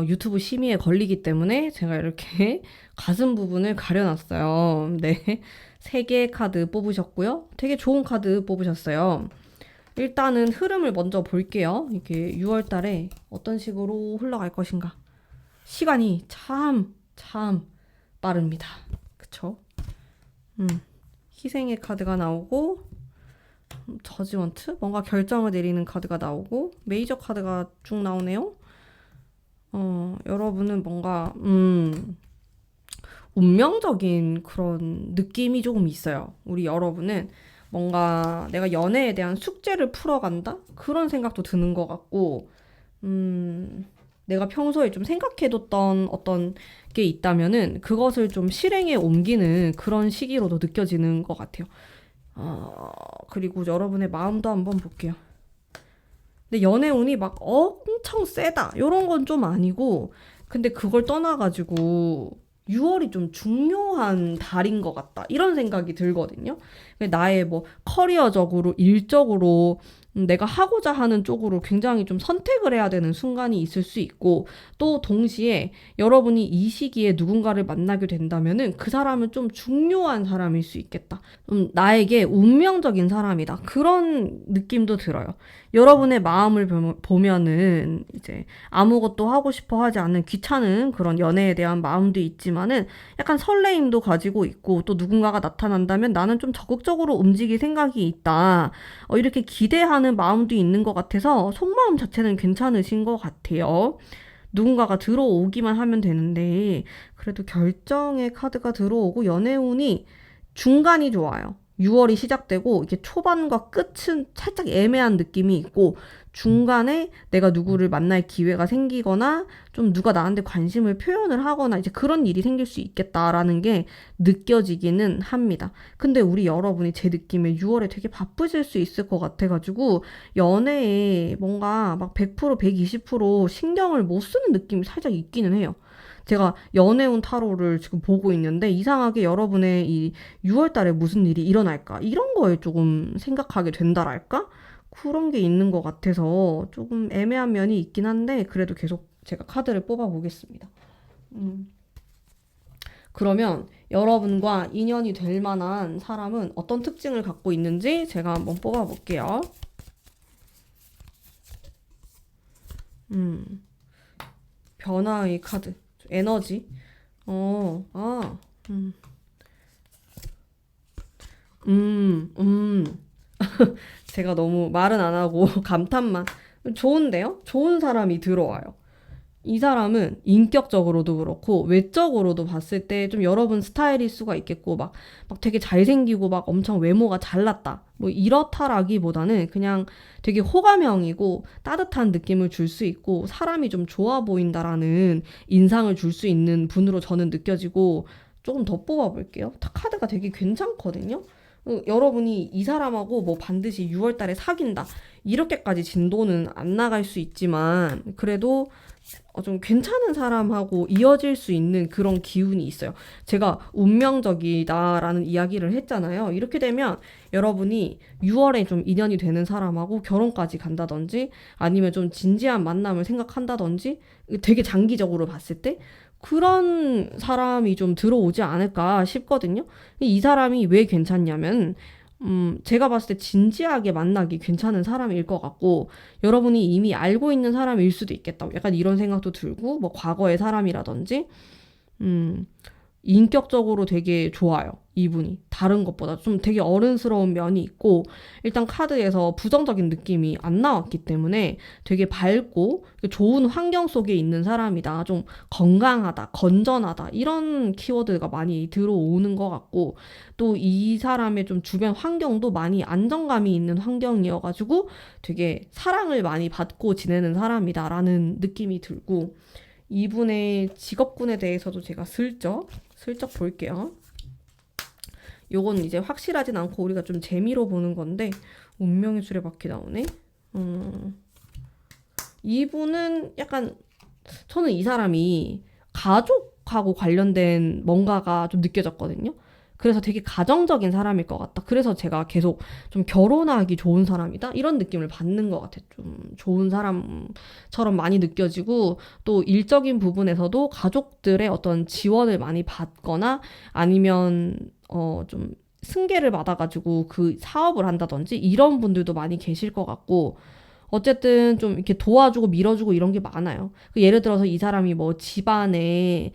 유튜브 심의에 걸리기 때문에 제가 이렇게 가슴 부분을 가려놨어요. 네. 3개의 카드 뽑으셨고요. 되게 좋은 카드 뽑으셨어요. 일단은 흐름을 먼저 볼게요. 이게 6월 달에 어떤 식으로 흘러갈 것인가. 시간이 참 빠릅니다. 그쵸? 희생의 카드가 나오고, 저지먼트? 뭔가 결정을 내리는 카드가 나오고, 메이저 카드가 쭉 나오네요. 여러분은 뭔가, 운명적인 그런 느낌이 조금 있어요. 우리 여러분은 뭔가 내가 연애에 대한 숙제를 풀어간다? 그런 생각도 드는 것 같고, 내가 평소에 좀 생각해뒀던 어떤 게 있다면은 그것을 좀 실행에 옮기는 그런 시기로도 느껴지는 것 같아요. 그리고 여러분의 마음도 한번 볼게요. 근데 연애운이 막 엄청 세다. 이런 건 좀 아니고, 근데 그걸 떠나가지고 6월이 좀 중요한 달인 것 같다. 이런 생각이 들거든요. 나의 뭐 커리어적으로, 일적으로 내가 하고자 하는 쪽으로 굉장히 좀 선택을 해야 되는 순간이 있을 수 있고, 또 동시에 여러분이 이 시기에 누군가를 만나게 된다면은 그 사람은 좀 중요한 사람일 수 있겠다. 나에게 운명적인 사람이다. 그런 느낌도 들어요. 여러분의 마음을 보면은 이제 아무것도 하고 싶어 하지 않는 귀찮은 그런 연애에 대한 마음도 있지만은 약간 설레임도 가지고 있고, 또 누군가가 나타난다면 나는 좀 적극적으로 움직일 생각이 있다. 이렇게 기대하는 마음도 있는 것 같아서 속마음 자체는 괜찮으신 것 같아요. 누군가가 들어오기만 하면 되는데, 그래도 결정의 카드가 들어오고 연애운이 중간이 좋아요. 6월이 시작되고 이게 초반과 끝은 살짝 애매한 느낌이 있고, 중간에 내가 누구를 만날 기회가 생기거나 좀 누가 나한테 관심을 표현을 하거나 이제 그런 일이 생길 수 있겠다라는 게 느껴지기는 합니다. 근데 우리 여러분이 제 느낌에 6월에 되게 바쁘실 수 있을 것 같아가지고 연애에 뭔가 막 100%, 120% 신경을 못 쓰는 느낌이 살짝 있기는 해요. 제가 연애운 타로를 지금 보고 있는데 이상하게 여러분의 이 6월 달에 무슨 일이 일어날까? 이런 거에 조금 생각하게 된다랄까? 그런 게 있는 것 같아서 조금 애매한 면이 있긴 한데 그래도 계속 제가 카드를 뽑아 보겠습니다. 그러면 여러분과 인연이 될 만한 사람은 어떤 특징을 갖고 있는지 제가 한번 뽑아 볼게요. 변화의 카드. 에너지. 어, 아, 음, 음. 제가 너무 말은 안 하고 감탄만. 좋은데요? 좋은 사람이 들어와요. 이 사람은 인격적으로도 그렇고 외적으로도 봤을 때 좀 여러분 스타일일 수가 있겠고 막 되게 잘생기고 막 엄청 외모가 잘났다. 뭐 이렇다라기보다는 그냥 되게 호감형이고 따뜻한 느낌을 줄 수 있고 사람이 좀 좋아 보인다라는 인상을 줄 수 있는 분으로 저는 느껴지고 조금 더 뽑아볼게요. 카드가 되게 괜찮거든요. 여러분이 이 사람하고 뭐 반드시 6월 달에 사귄다. 이렇게까지 진도는 안 나갈 수 있지만, 그래도 좀 괜찮은 사람하고 이어질 수 있는 그런 기운이 있어요. 제가 운명적이다라는 이야기를 했잖아요. 이렇게 되면 여러분이 6월에 좀 인연이 되는 사람하고 결혼까지 간다든지 아니면 좀 진지한 만남을 생각한다든지 되게 장기적으로 봤을 때 그런 사람이 좀 들어오지 않을까 싶거든요. 이 사람이 왜 괜찮냐면 제가 봤을 때 진지하게 만나기 괜찮은 사람일 것 같고, 여러분이 이미 알고 있는 사람일 수도 있겠다. 약간 이런 생각도 들고, 뭐 과거의 사람이라든지, 음, 인격적으로 되게 좋아요. 이분이. 다른 것보다 좀 되게 어른스러운 면이 있고, 일단 카드에서 부정적인 느낌이 안 나왔기 때문에 되게 밝고 좋은 환경 속에 있는 사람이다. 좀 건강하다, 건전하다. 이런 키워드가 많이 들어오는 것 같고, 또 이 사람의 좀 주변 환경도 많이 안정감이 있는 환경이어가지고 되게 사랑을 많이 받고 지내는 사람이다라는 느낌이 들고, 이분의 직업군에 대해서도 제가 슬쩍 볼게요. 요건 이제 확실하진 않고 우리가 좀 재미로 보는 건데, 운명의 수레바퀴 나오네. 이분은 약간, 저는 이 사람이 가족하고 관련된 뭔가가 좀 느껴졌거든요. 그래서 되게 가정적인 사람일 것 같다. 그래서 제가 계속 좀 결혼하기 좋은 사람이다. 이런 느낌을 받는 것 같아. 좀 좋은 사람처럼 많이 느껴지고, 또 일적인 부분에서도 가족들의 어떤 지원을 많이 받거나 아니면 좀 승계를 받아가지고 그 사업을 한다든지 이런 분들도 많이 계실 것 같고, 어쨌든 좀 이렇게 도와주고 밀어주고 이런 게 많아요. 예를 들어서 이 사람이 뭐 집안에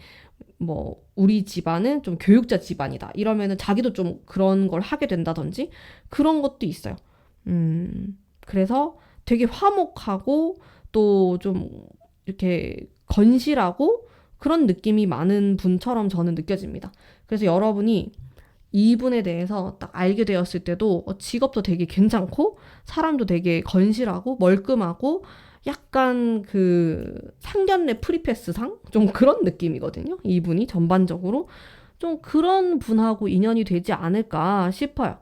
뭐 우리 집안은 좀 교육자 집안이다 이러면은 자기도 좀 그런 걸 하게 된다든지 그런 것도 있어요. 그래서 되게 화목하고 또 좀 이렇게 건실하고 그런 느낌이 많은 분처럼 저는 느껴집니다. 그래서 여러분이 이분에 대해서 딱 알게 되었을 때도 직업도 되게 괜찮고 사람도 되게 건실하고 멀끔하고 약간 그 상견례 프리패스상 좀 그런 느낌이거든요. 이분이 전반적으로 좀 그런 분하고 인연이 되지 않을까 싶어요.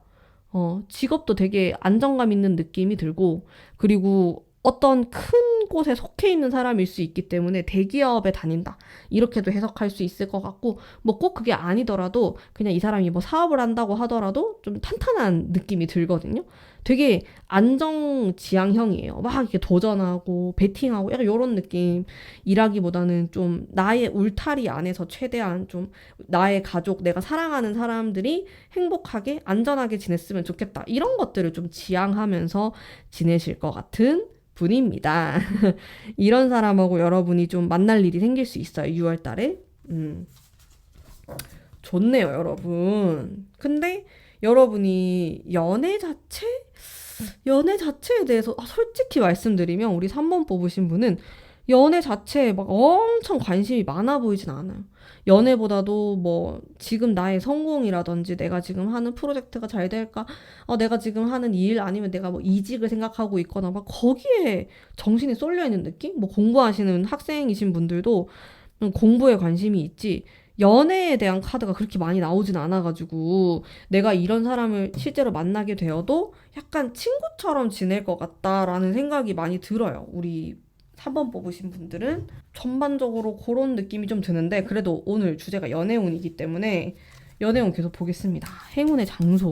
직업도 되게 안정감 있는 느낌이 들고, 그리고 어떤 큰 곳에 속해 있는 사람일 수 있기 때문에 대기업에 다닌다. 이렇게도 해석할 수 있을 것 같고, 뭐 꼭 그게 아니더라도 그냥 이 사람이 뭐 사업을 한다고 하더라도 좀 탄탄한 느낌이 들거든요. 되게 안정지향형이에요. 막 이렇게 도전하고 베팅하고 약간 이런 느낌이라기보다는 좀 나의 울타리 안에서 최대한 좀 나의 가족, 내가 사랑하는 사람들이 행복하게 안전하게 지냈으면 좋겠다. 이런 것들을 좀 지향하면서 지내실 것 같은 분입니다. 이런 사람하고 여러분이 좀 만날 일이 생길 수 있어요. 6월 달에. 좋네요, 여러분. 근데 여러분이 연애 자체에 대해서 솔직히 말씀드리면 우리 3번 뽑으신 분은 연애 자체에 막 엄청 관심이 많아 보이진 않아요. 연애보다도 뭐 지금 나의 성공이라든지 내가 지금 하는 프로젝트가 잘 될까? 내가 지금 하는 일 아니면 내가 뭐 이직을 생각하고 있거나 막 거기에 정신이 쏠려 있는 느낌? 뭐 공부하시는 학생이신 분들도 공부에 관심이 있지 연애에 대한 카드가 그렇게 많이 나오진 않아가지고 내가 이런 사람을 실제로 만나게 되어도 약간 친구처럼 지낼 것 같다라는 생각이 많이 들어요. 우리 3번 뽑으신 분들은 전반적으로 그런 느낌이 좀 드는데, 그래도 오늘 주제가 연애운이기 때문에 연애운 계속 보겠습니다. 행운의 장소.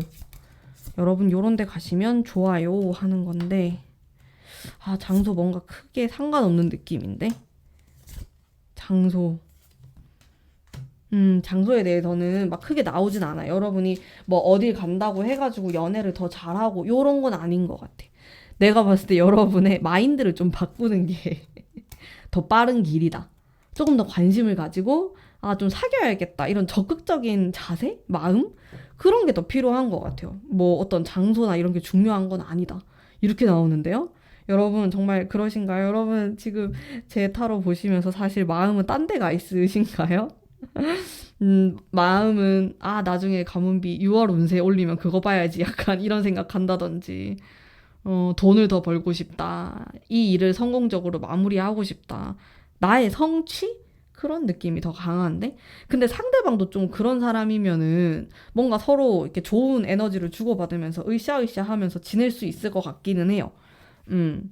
여러분 요런 데 가시면 좋아요 하는 건데, 장소 뭔가 크게 상관없는 느낌인데. 장소에 대해서는 막 크게 나오진 않아요. 여러분이 뭐 어딜 간다고 해가지고 연애를 더 잘하고 요런 건 아닌 것 같아. 내가 봤을 때 여러분의 마인드를 좀 바꾸는 게 더 빠른 길이다. 조금 더 관심을 가지고 좀 사귀어야겠다. 이런 적극적인 자세? 마음? 그런 게 더 필요한 것 같아요. 뭐 어떤 장소나 이런 게 중요한 건 아니다. 이렇게 나오는데요. 여러분 정말 그러신가요? 여러분 지금 제 타로 보시면서 사실 마음은 딴 데가 있으신가요? 마음은 나중에 가문비 6월 운세 올리면 그거 봐야지 약간 이런 생각한다든지, 돈을 더 벌고 싶다. 이 일을 성공적으로 마무리하고 싶다. 나의 성취? 그런 느낌이 더 강한데? 근데 상대방도 좀 그런 사람이면은 뭔가 서로 이렇게 좋은 에너지를 주고받으면서 으쌰으쌰 하면서 지낼 수 있을 것 같기는 해요. 음,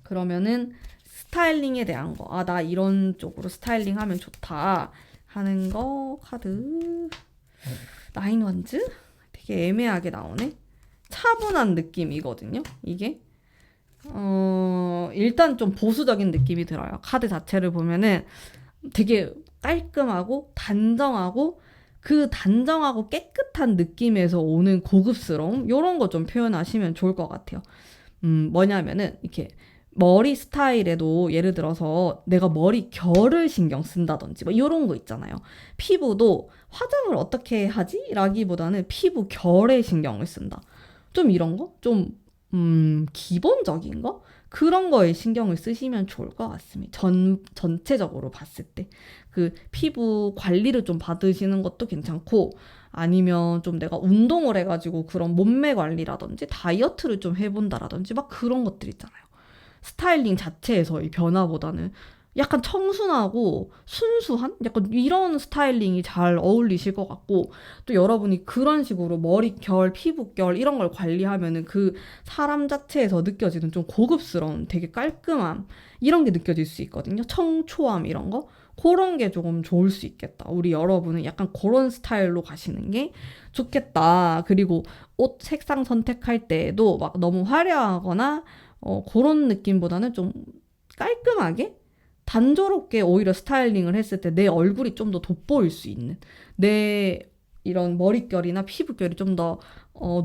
그러면은 스타일링에 대한 거. 아, 나 이런 쪽으로 스타일링 하면 좋다 하는 거 카드. 나인 원즈? 되게 애매하게 나오네. 차분한 느낌이거든요, 이게. 일단 좀 보수적인 느낌이 들어요. 카드 자체를 보면은 되게 깔끔하고 단정하고 그 단정하고 깨끗한 느낌에서 오는 고급스러움 이런 거 좀 표현하시면 좋을 것 같아요. 뭐냐면은 이렇게 머리 스타일에도 예를 들어서 내가 머리 결을 신경 쓴다든지 뭐 이런 거 있잖아요. 피부도 화장을 어떻게 하지? 라기보다는 피부 결에 신경을 쓴다. 좀 이런 거? 좀 기본적인 거? 그런 거에 신경을 쓰시면 좋을 것 같습니다. 전체적으로 봤을 때. 그 피부 관리를 좀 받으시는 것도 괜찮고, 아니면 좀 내가 운동을 해가지고 그런 몸매 관리라든지 다이어트를 좀 해본다라든지 막 그런 것들 있잖아요. 스타일링 자체에서의 변화보다는 약간 청순하고 순수한 약간 이런 스타일링이 잘 어울리실 것 같고 또 여러분이 그런 식으로 머릿결, 피부결 이런 걸 관리하면은 그 사람 자체에서 느껴지는 좀 고급스러운 되게 깔끔함 이런 게 느껴질 수 있거든요. 청초함 이런 거. 그런 게 조금 좋을 수 있겠다. 우리 여러분은 약간 그런 스타일로 가시는 게 좋겠다. 그리고 옷 색상 선택할 때에도 막 너무 화려하거나 그런 느낌보다는 좀 깔끔하게 단조롭게 오히려 스타일링을 했을 때 내 얼굴이 좀 더 돋보일 수 있는 내 이런 머릿결이나 피부결이 좀 더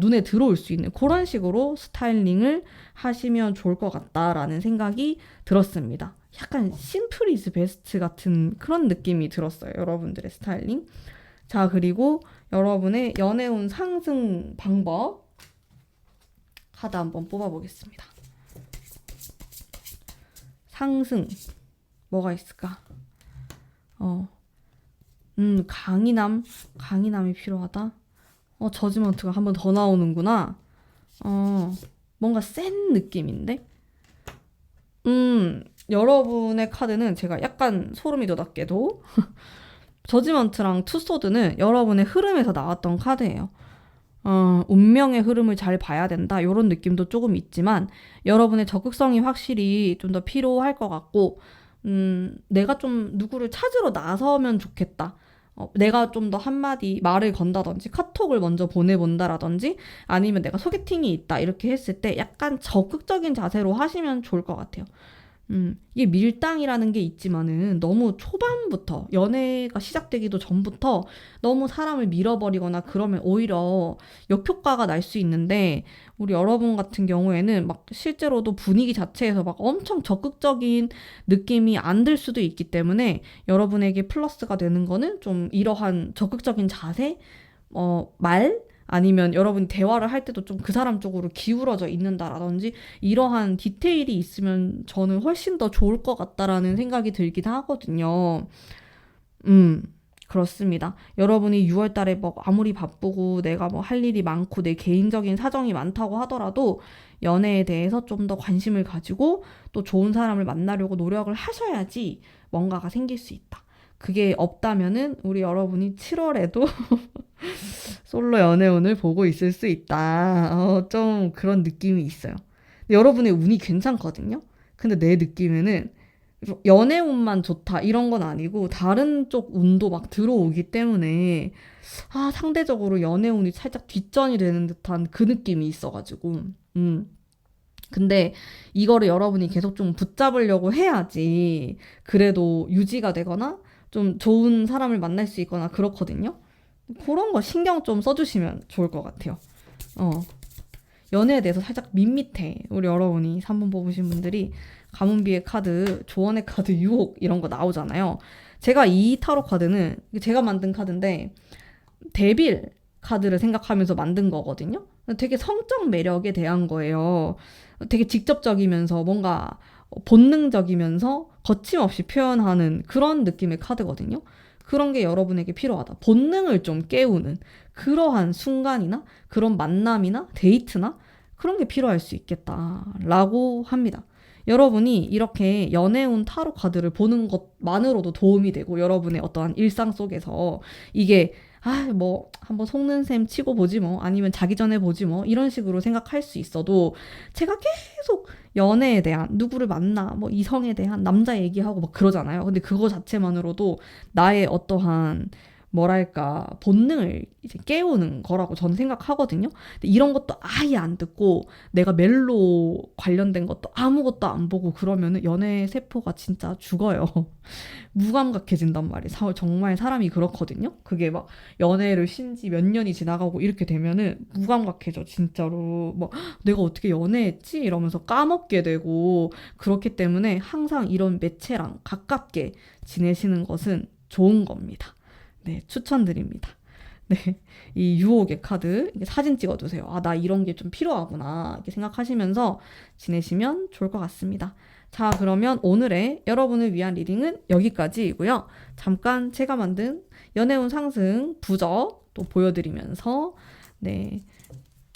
눈에 들어올 수 있는 그런 식으로 스타일링을 하시면 좋을 것 같다라는 생각이 들었습니다. 약간 심플 이즈 베스트 같은 그런 느낌이 들었어요. 여러분들의 스타일링. 자, 그리고 여러분의 연애운 상승 방법 카드 한번 뽑아보겠습니다. 상승 뭐가 있을까? 강인함이 필요하다. 저지먼트가 한 번 더 나오는구나. 뭔가 센 느낌인데? 여러분의 카드는 제가 약간 소름이 돋았게도 저지먼트랑 투소드는 여러분의 흐름에서 나왔던 카드예요. 운명의 흐름을 잘 봐야 된다. 이런 느낌도 조금 있지만 여러분의 적극성이 확실히 좀 더 필요할 것 같고 내가 좀 누구를 찾으러 나서면 좋겠다. 내가 좀 더 한마디 말을 건다든지 카톡을 먼저 보내본다라든지 아니면 내가 소개팅이 있다 이렇게 했을 때 약간 적극적인 자세로 하시면 좋을 것 같아요. 이게 밀당이라는 게 있지만은 너무 초반부터 연애가 시작되기도 전부터 너무 사람을 밀어버리거나 그러면 오히려 역효과가 날 수 있는데 우리 여러분 같은 경우에는 막 실제로도 분위기 자체에서 막 엄청 적극적인 느낌이 안 들 수도 있기 때문에 여러분에게 플러스가 되는 거는 좀 이러한 적극적인 자세, 말, 아니면 여러분이 대화를 할 때도 좀 그 사람 쪽으로 기울어져 있는다라든지 이러한 디테일이 있으면 저는 훨씬 더 좋을 것 같다라는 생각이 들긴 하거든요. 음, 그렇습니다. 여러분이 6월 달에 뭐 아무리 바쁘고 내가 뭐 할 일이 많고 내 개인적인 사정이 많다고 하더라도 연애에 대해서 좀 더 관심을 가지고 또 좋은 사람을 만나려고 노력을 하셔야지 뭔가가 생길 수 있다. 그게 없다면은 우리 여러분이 7월에도 솔로 연애운을 보고 있을 수 있다. 좀 그런 느낌이 있어요. 근데 여러분의 운이 괜찮거든요. 근데 내 느낌에는 연애운만 좋다 이런 건 아니고 다른 쪽 운도 막 들어오기 때문에 상대적으로 연애운이 살짝 뒷전이 되는 듯한 그 느낌이 있어가지고 근데 이거를 여러분이 계속 좀 붙잡으려고 해야지 그래도 유지가 되거나 좀 좋은 사람을 만날 수 있거나 그렇거든요. 그런 거 신경 좀 써주시면 좋을 것 같아요. 연애에 대해서 살짝 밋밋해. 우리 여러분이 3번 뽑으신 분들이 가문비의 카드, 조언의 카드, 유혹 이런 거 나오잖아요. 제가 이 타로 카드는 제가 만든 카드인데 데빌 카드를 생각하면서 만든 거거든요. 되게 성적 매력에 대한 거예요. 되게 직접적이면서 뭔가 본능적이면서 거침없이 표현하는 그런 느낌의 카드거든요. 그런 게 여러분에게 필요하다. 본능을 좀 깨우는 그러한 순간이나 그런 만남이나 데이트나 그런 게 필요할 수 있겠다라고 합니다. 여러분이 이렇게 연애운 타로 카드를 보는 것만으로도 도움이 되고 여러분의 어떠한 일상 속에서 이게 뭐 한번 속는 셈 치고 보지 뭐 아니면 자기 전에 보지 뭐 이런 식으로 생각할 수 있어도 제가 계속 연애에 대한 누구를 만나 뭐 이성에 대한 남자 얘기하고 막 그러잖아요. 근데 그거 자체만으로도 나의 어떠한 뭐랄까 본능을 이제 깨우는 거라고 저는 생각하거든요. 근데 이런 것도 아예 안 듣고 내가 멜로 관련된 것도 아무것도 안 보고 그러면은 연애 세포가 진짜 죽어요. 무감각해진단 말이에요. 정말 사람이 그렇거든요. 그게 막 연애를 신지 몇 년이 지나가고 이렇게 되면은 무감각해져 진짜로. 뭐 내가 어떻게 연애했지? 이러면서 까먹게 되고 그렇기 때문에 항상 이런 매체랑 가깝게 지내시는 것은 좋은 겁니다. 네, 추천드립니다. 네, 이 유혹의 카드 사진 찍어두세요. 나 이런 게 좀 필요하구나 이렇게 생각하시면서 지내시면 좋을 것 같습니다. 자, 그러면 오늘의 여러분을 위한 리딩은 여기까지이고요. 잠깐 제가 만든 연애운 상승 부적 또 보여드리면서 네,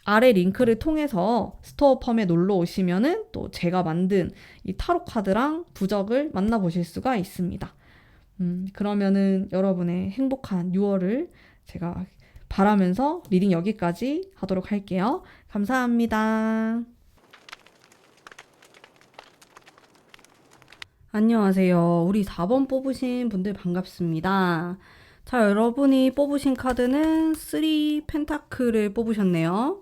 아래 링크를 통해서 스토어펌에 놀러 오시면은 또 제가 만든 이 타로 카드랑 부적을 만나보실 수가 있습니다. 그러면은 여러분의 행복한 6월을 제가 바라면서 리딩 여기까지 하도록 할게요. 감사합니다. 안녕하세요. 우리 4번 뽑으신 분들 반갑습니다. 자, 여러분이 뽑으신 카드는 3 펜타클을 뽑으셨네요.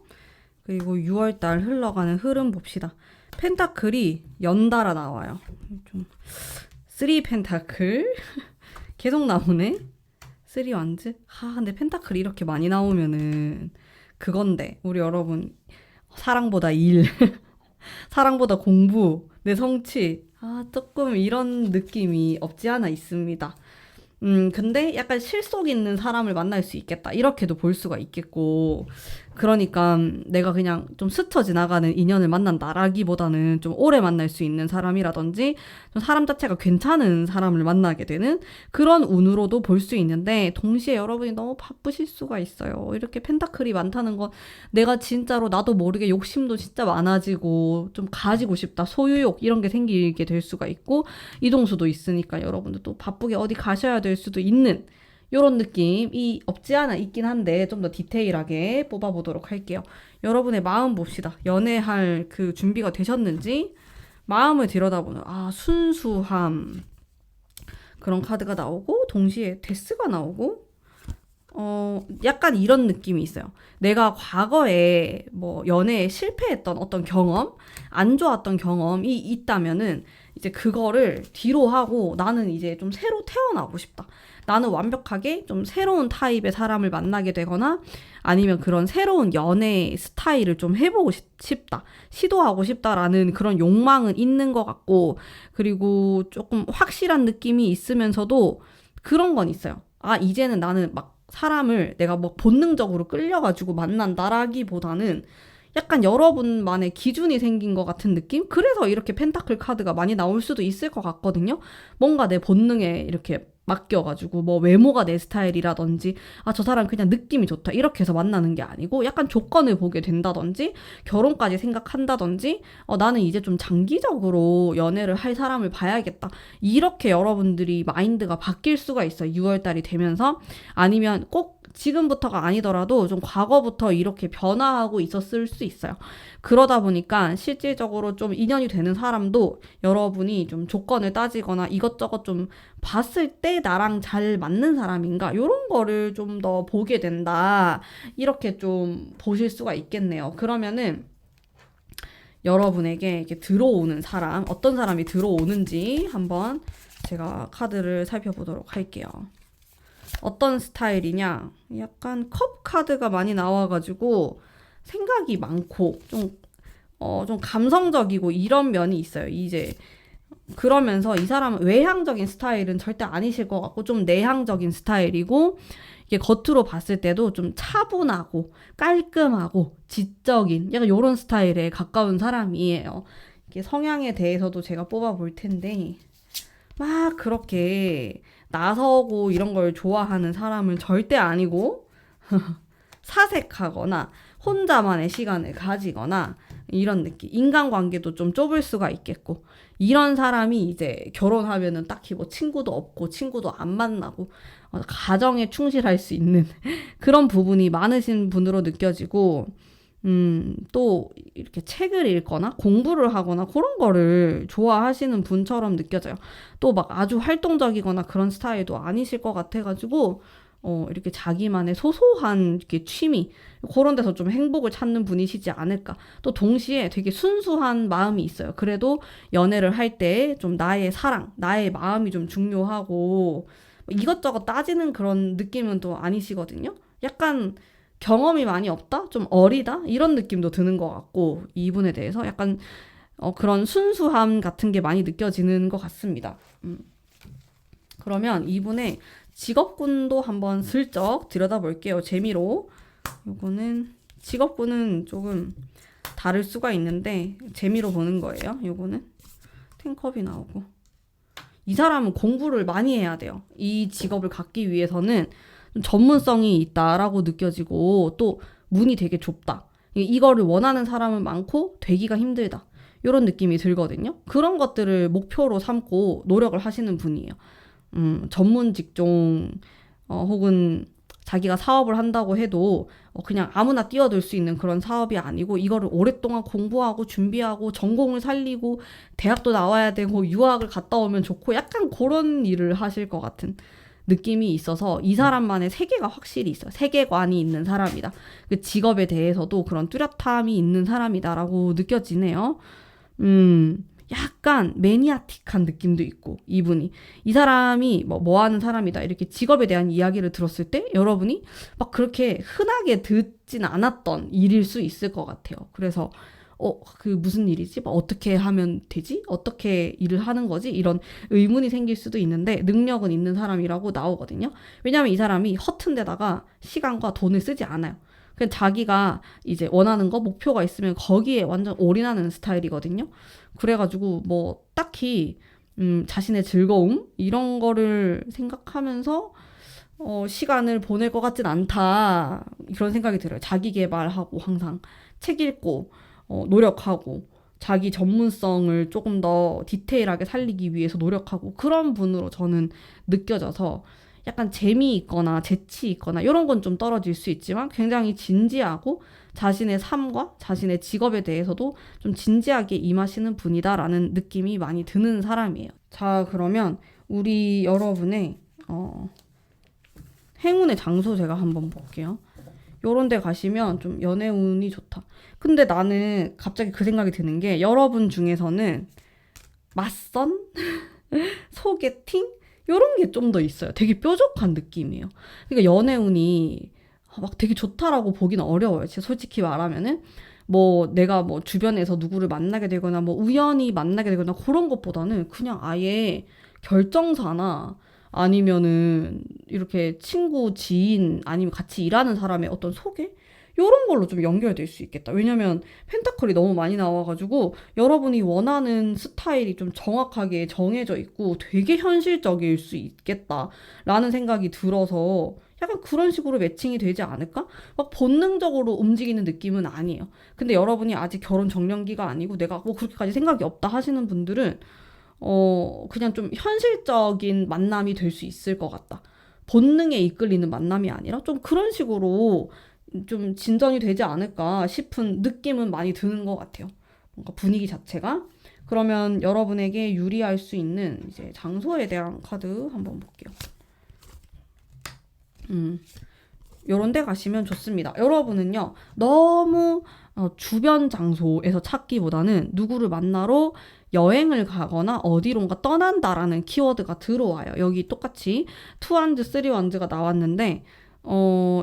그리고 6월달 흘러가는 흐름 봅시다. 펜타클이 연달아 나와요. 좀 3 펜타클 계속 나오네. 3 완즈. 근데 펜타클이 이렇게 많이 나오면은 그건데 우리 여러분 사랑보다 일 사랑보다 공부 내 성취 조금 이런 느낌이 없지 않아 있습니다. 근데 약간 실속 있는 사람을 만날 수 있겠다. 이렇게도 볼 수가 있겠고. 그러니까 내가 그냥 좀 스쳐 지나가는 인연을 만난다라기보다는 좀 오래 만날 수 있는 사람이라든지 좀 사람 자체가 괜찮은 사람을 만나게 되는 그런 운으로도 볼 수 있는데 동시에 여러분이 너무 바쁘실 수가 있어요. 이렇게 펜타클이 많다는 건 내가 진짜로 나도 모르게 욕심도 진짜 많아지고 좀 가지고 싶다. 소유욕 이런 게 생기게 될 수가 있고 이동수도 있으니까 여러분들 또 바쁘게 어디 가셔야 될 수도 있는 이런 느낌이 없지 않아 있긴 한데 좀 더 디테일하게 뽑아보도록 할게요. 여러분의 마음 봅시다. 연애할 그 준비가 되셨는지 마음을 들여다보는 순수함 그런 카드가 나오고 동시에 데스가 나오고 약간 이런 느낌이 있어요. 내가 과거에 뭐 연애에 실패했던 어떤 경험, 안 좋았던 경험이 있다면은 이제 그거를 뒤로 하고 나는 이제 좀 새로 태어나고 싶다. 나는 완벽하게 좀 새로운 타입의 사람을 만나게 되거나 아니면 그런 새로운 연애 스타일을 좀 해보고 싶다. 시도하고 싶다라는 그런 욕망은 있는 것 같고 그리고 조금 확실한 느낌이 있으면서도 그런 건 있어요. 이제는 나는 막 사람을 내가 뭐 본능적으로 끌려가지고 만난다라기보다는 약간 여러분만의 기준이 생긴 것 같은 느낌? 그래서 이렇게 펜타클 카드가 많이 나올 수도 있을 것 같거든요. 뭔가 내 본능에 이렇게 맡겨가지고 뭐 외모가 내 스타일이라든지 저 사람 그냥 느낌이 좋다 이렇게 해서 만나는 게 아니고 약간 조건을 보게 된다든지 결혼까지 생각한다든지 나는 이제 좀 장기적으로 연애를 할 사람을 봐야겠다 이렇게 여러분들이 마인드가 바뀔 수가 있어요. 6월달이 되면서 아니면 꼭 지금부터가 아니더라도 좀 과거부터 이렇게 변화하고 있었을 수 있어요. 그러다 보니까 실질적으로 좀 인연이 되는 사람도 여러분이 좀 조건을 따지거나 이것저것 좀 봤을 때 나랑 잘 맞는 사람인가 이런 거를 좀 더 보게 된다. 이렇게 좀 보실 수가 있겠네요. 그러면은 여러분에게 이렇게 들어오는 사람, 어떤 사람이 들어오는지 한번 제가 카드를 살펴보도록 할게요. 어떤 스타일이냐? 약간 컵 카드가 많이 나와가지고 생각이 많고 좀 감성적이고 이런 면이 있어요. 이제 그러면서 이 사람은 외향적인 스타일은 절대 아니실 것 같고 좀 내향적인 스타일이고 이게 겉으로 봤을 때도 좀 차분하고 깔끔하고 지적인 약간 이런 스타일에 가까운 사람이에요. 이게 성향에 대해서도 제가 뽑아볼 텐데 막 그렇게 나서고 이런 걸 좋아하는 사람은 절대 아니고 사색하거나 혼자만의 시간을 가지거나 이런 느낌. 인간관계도 좀 좁을 수가 있겠고. 이런 사람이 이제 결혼하면은 딱히 뭐 친구도 없고 친구도 안 만나고 가정에 충실할 수 있는 그런 부분이 많으신 분으로 느껴지고 또 이렇게 책을 읽거나 공부를 하거나 그런 거를 좋아하시는 분처럼 느껴져요. 또 막 아주 활동적이거나 그런 스타일도 아니실 것 같아가지고 이렇게 자기만의 소소한 이렇게 취미 그런 데서 좀 행복을 찾는 분이시지 않을까. 또 동시에 되게 순수한 마음이 있어요. 그래도 연애를 할 때 좀 나의 사랑, 나의 마음이 좀 중요하고 이것저것 따지는 그런 느낌은 또 아니시거든요. 약간 경험이 많이 없다? 좀 어리다? 이런 느낌도 드는 것 같고 이분에 대해서 약간 그런 순수함 같은 게 많이 느껴지는 것 같습니다. 그러면 이분의 직업군도 한번 슬쩍 들여다볼게요. 재미로. 요거는 직업군은 조금 다를 수가 있는데 재미로 보는 거예요. 요거는 탱컵이 나오고 이 사람은 공부를 많이 해야 돼요. 이 직업을 갖기 위해서는 좀 전문성이 있다라고 느껴지고 또 문이 되게 좁다. 이거를 원하는 사람은 많고 되기가 힘들다. 이런 느낌이 들거든요. 그런 것들을 목표로 삼고 노력을 하시는 분이에요. 전문 직종 혹은 자기가 사업을 한다고 해도 그냥 아무나 뛰어들 수 있는 그런 사업이 아니고 이거를 오랫동안 공부하고 준비하고 전공을 살리고 대학도 나와야 되고 유학을 갔다 오면 좋고 약간 그런 일을 하실 것 같은 느낌이 있어서 이 사람만의 세계가 확실히 있어요. 세계관이 있는 사람이다. 그 직업에 대해서도 그런 뚜렷함이 있는 사람이다라고 느껴지네요. 약간 매니아틱한 느낌도 있고 이분이 이 사람이 뭐 하는 사람이다 이렇게 직업에 대한 이야기를 들었을 때 여러분이 막 그렇게 흔하게 듣진 않았던 일일 수 있을 것 같아요. 그래서 그 무슨 일이지? 막 어떻게 하면 되지? 어떻게 일을 하는 거지? 이런 의문이 생길 수도 있는데 능력은 있는 사람이라고 나오거든요. 왜냐하면 이 사람이 허튼 데다가 시간과 돈을 쓰지 않아요. 그냥 자기가 이제 원하는 거 목표가 있으면 거기에 완전 올인하는 스타일이거든요. 그래가지고 뭐 딱히 자신의 즐거움 이런 거를 생각하면서 시간을 보낼 것 같진 않다 그런 생각이 들어요. 자기 개발하고 항상 책 읽고 노력하고 자기 전문성을 조금 더 디테일하게 살리기 위해서 노력하고 그런 분으로 저는 느껴져서 약간 재미있거나 재치있거나 이런 건 좀 떨어질 수 있지만 굉장히 진지하고 자신의 삶과 자신의 직업에 대해서도 좀 진지하게 임하시는 분이다라는 느낌이 많이 드는 사람이에요. 자, 그러면 우리 여러분의 행운의 장소 제가 한번 볼게요. 요런 데 가시면 좀 연애 운이 좋다. 근데 나는 갑자기 그 생각이 드는 게 여러분 중에서는 맞선? 소개팅? 요런 게 좀 더 있어요. 되게 뾰족한 느낌이에요. 그러니까 연애 운이 막 되게 좋다라고 보기는 어려워요. 진짜 솔직히 말하면은 뭐 내가 뭐 주변에서 누구를 만나게 되거나 뭐 우연히 만나게 되거나 그런 것보다는 그냥 아예 결정사나 아니면은 이렇게 친구, 지인 아니면 같이 일하는 사람의 어떤 소개? 요런 걸로 좀 연결될 수 있겠다. 왜냐면 펜타클이 너무 많이 나와가지고 여러분이 원하는 스타일이 좀 정확하게 정해져 있고 되게 현실적일 수 있겠다라는 생각이 들어서 약간 그런 식으로 매칭이 되지 않을까? 막 본능적으로 움직이는 느낌은 아니에요. 근데 여러분이 아직 결혼 정년기가 아니고 내가 뭐 그렇게까지 생각이 없다 하시는 분들은 그냥 좀 현실적인 만남이 될 수 있을 것 같다. 본능에 이끌리는 만남이 아니라 좀 그런 식으로 좀 진전이 되지 않을까 싶은 느낌은 많이 드는 것 같아요. 뭔가 분위기 자체가. 그러면 여러분에게 유리할 수 있는 이제 장소에 대한 카드 한번 볼게요. 요런 데 가시면 좋습니다. 여러분은요, 너무 주변 장소에서 찾기보다는 누구를 만나러 여행을 가거나 어디론가 떠난다라는 키워드가 들어와요. 여기 똑같이 2wands, 3wands가 나왔는데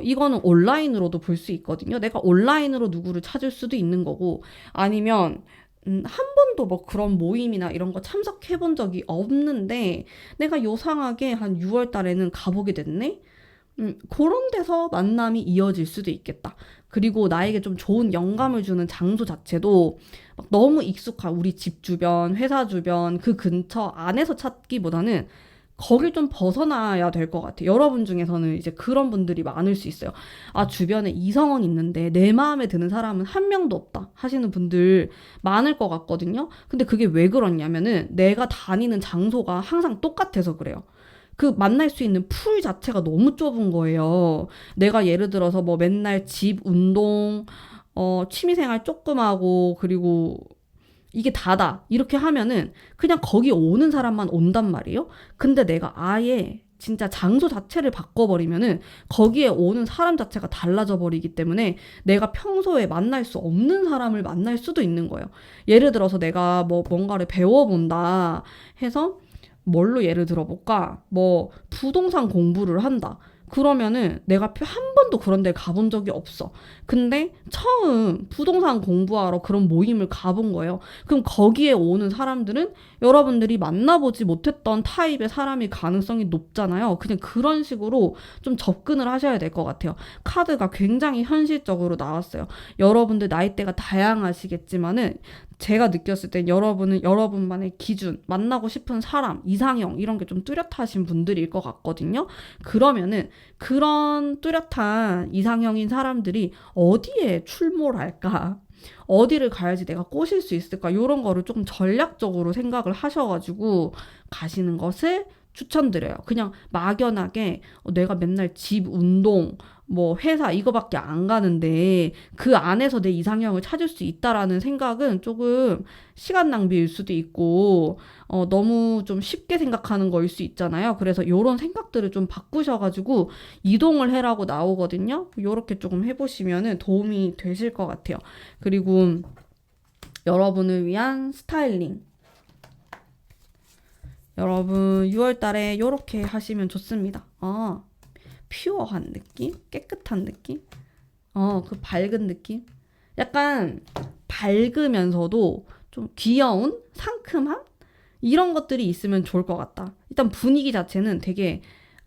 이거는 온라인으로도 볼 수 있거든요. 내가 온라인으로 누구를 찾을 수도 있는 거고 아니면 한 번도 뭐 그런 모임이나 이런 거 참석해 본 적이 없는데 내가 요상하게 한 6월 달에는 가보게 됐네? 그런 데서 만남이 이어질 수도 있겠다. 그리고 나에게 좀 좋은 영감을 주는 장소 자체도 막 너무 익숙한 우리 집 주변, 회사 주변, 그 근처 안에서 찾기보다는 거길 좀 벗어나야 될 것 같아요. 여러분 중에서는 이제 그런 분들이 많을 수 있어요. 아, 주변에 이성은 있는데 내 마음에 드는 사람은 한 명도 없다 하시는 분들 많을 것 같거든요. 근데 그게 왜 그렇냐면은 내가 다니는 장소가 항상 똑같아서 그래요. 그 만날 수 있는 풀 자체가 너무 좁은 거예요. 내가 예를 들어서 뭐 맨날 집, 운동, 취미생활 조금 하고, 그리고 이게 다다. 이렇게 하면은 그냥 거기 오는 사람만 온단 말이에요. 근데 내가 아예 진짜 장소 자체를 바꿔버리면은 거기에 오는 사람 자체가 달라져 버리기 때문에 내가 평소에 만날 수 없는 사람을 만날 수도 있는 거예요. 예를 들어서 내가 뭐 뭔가를 배워본다 해서 뭘로 예를 들어볼까? 뭐 부동산 공부를 한다. 그러면은 내가 한 번도 그런 데 가본 적이 없어. 근데 처음 부동산 공부하러 그런 모임을 가본 거예요. 그럼 거기에 오는 사람들은 여러분들이 만나보지 못했던 타입의 사람일 가능성이 높잖아요. 그냥 그런 식으로 좀 접근을 하셔야 될 것 같아요. 카드가 굉장히 현실적으로 나왔어요. 여러분들 나이대가 다양하시겠지만은 제가 느꼈을 땐 여러분은 여러분만의 기준, 만나고 싶은 사람, 이상형 이런 게 좀 뚜렷하신 분들일 것 같거든요. 그러면은 그런 뚜렷한 이상형인 사람들이 어디에 출몰할까? 어디를 가야지 내가 꼬실 수 있을까? 이런 거를 조금 전략적으로 생각을 하셔가지고 가시는 것을 추천드려요. 그냥 막연하게 내가 맨날 집, 운동, 뭐 회사 이거밖에 안 가는데 그 안에서 내 이상형을 찾을 수 있다라는 생각은 조금 시간 낭비일 수도 있고 너무 좀 쉽게 생각하는 거일 수 있잖아요. 그래서 요런 생각들을 좀 바꾸셔가지고 이동을 해라고 나오거든요. 요렇게 조금 해보시면은 도움이 되실 것 같아요. 그리고 여러분을 위한 스타일링. 여러분 6월 달에 요렇게 하시면 좋습니다. 퓨어한 느낌? 깨끗한 느낌? 그 밝은 느낌? 약간 밝으면서도 좀 귀여운 상큼함? 이런 것들이 있으면 좋을 것 같다. 일단 분위기 자체는 되게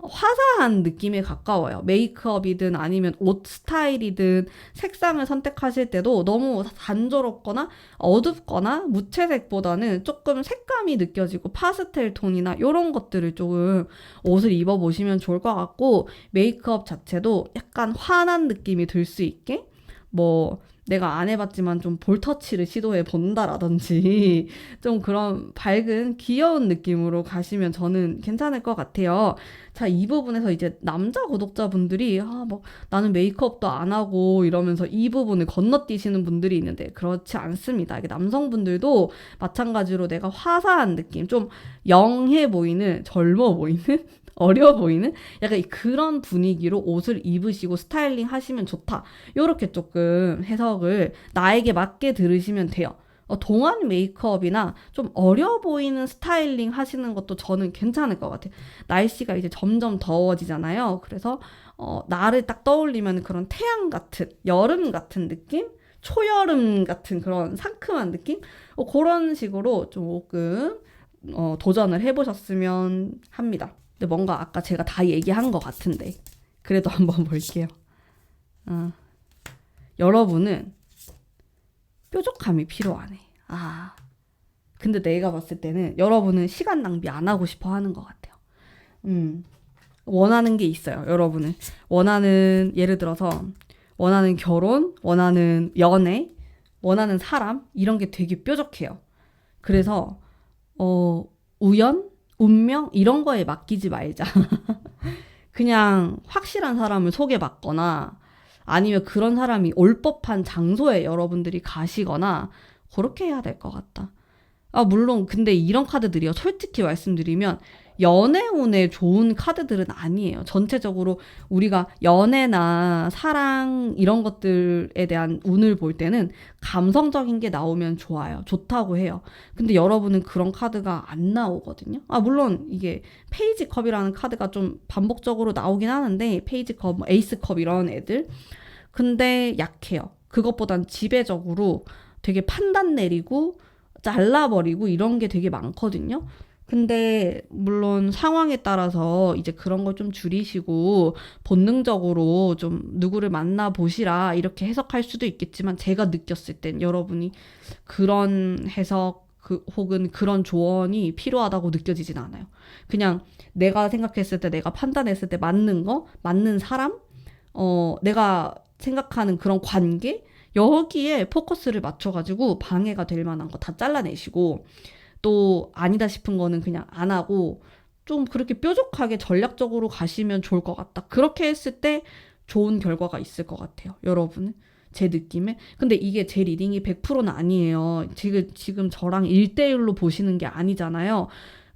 화사한 느낌에 가까워요. 메이크업이든 아니면 옷 스타일이든 색상을 선택하실 때도 너무 단조롭거나 어둡거나 무채색보다는 조금 색감이 느껴지고 파스텔 톤이나 이런 것들을 조금 옷을 입어보시면 좋을 것 같고, 메이크업 자체도 약간 환한 느낌이 들 수 있게 뭐 내가 안 해봤지만 좀 볼터치를 시도해 본다라든지 좀 그런 밝은 귀여운 느낌으로 가시면 저는 괜찮을 것 같아요. 자, 이 부분에서 이제 남자 구독자분들이 뭐 나는 메이크업도 안 하고 이러면서 이 부분을 건너뛰시는 분들이 있는데 그렇지 않습니다. 이게 남성분들도 마찬가지로 내가 화사한 느낌, 좀 영해 보이는, 젊어 보이는 어려 보이는 약간 그런 분위기로 옷을 입으시고 스타일링 하시면 좋다. 요렇게 조금 해석을 나에게 맞게 들으시면 돼요. 동안 메이크업이나 좀 어려 보이는 스타일링 하시는 것도 저는 괜찮을 것 같아요. 날씨가 이제 점점 더워지잖아요. 그래서 나를 딱 떠올리면 그런 태양 같은, 여름 같은 느낌? 초여름 같은 그런 상큼한 느낌? 그런 식으로 조금 도전을 해보셨으면 합니다. 근데 뭔가 아까 제가 다 얘기한 것 같은데 그래도 한번 볼게요. 여러분은 뾰족함이 필요하네. 근데 내가 봤을 때는 여러분은 시간 낭비 안 하고 싶어 하는 것 같아요. 원하는 게 있어요. 여러분은 원하는, 예를 들어서 원하는 결혼, 원하는 연애, 원하는 사람, 이런 게 되게 뾰족해요. 그래서 우연? 운명? 이런 거에 맡기지 말자. 그냥 확실한 사람을 소개받거나 아니면 그런 사람이 올 법한 장소에 여러분들이 가시거나 그렇게 해야 될 것 같다. 물론 근데 이런 카드들이요, 솔직히 말씀드리면 연애운에 좋은 카드들은 아니에요. 전체적으로 우리가 연애나 사랑 이런 것들에 대한 운을 볼 때는 감성적인 게 나오면 좋아요. 좋다고 해요. 근데 여러분은 그런 카드가 안 나오거든요. 물론 이게 페이지 컵이라는 카드가 좀 반복적으로 나오긴 하는데, 페이지 컵, 뭐 에이스 컵 이런 애들. 근데 약해요. 그것보단 지배적으로 되게 판단 내리고 잘라버리고 이런 게 되게 많거든요. 근데 물론 상황에 따라서 이제 그런 걸 좀 줄이시고 본능적으로 좀 누구를 만나보시라 이렇게 해석할 수도 있겠지만, 제가 느꼈을 땐 여러분이 그런 해석, 혹은 그런 조언이 필요하다고 느껴지진 않아요. 그냥 내가 생각했을 때, 내가 판단했을 때 맞는 거, 맞는 사람, 내가 생각하는 그런 관계, 여기에 포커스를 맞춰가지고 방해가 될 만한 거 다 잘라내시고, 또 아니다 싶은 거는 그냥 안 하고, 좀 그렇게 뾰족하게 전략적으로 가시면 좋을 것 같다. 그렇게 했을 때 좋은 결과가 있을 것 같아요. 여러분은. 제 느낌에. 근데 이게 제 리딩이 100%는 아니에요. 지금 저랑 1대1로 보시는 게 아니잖아요.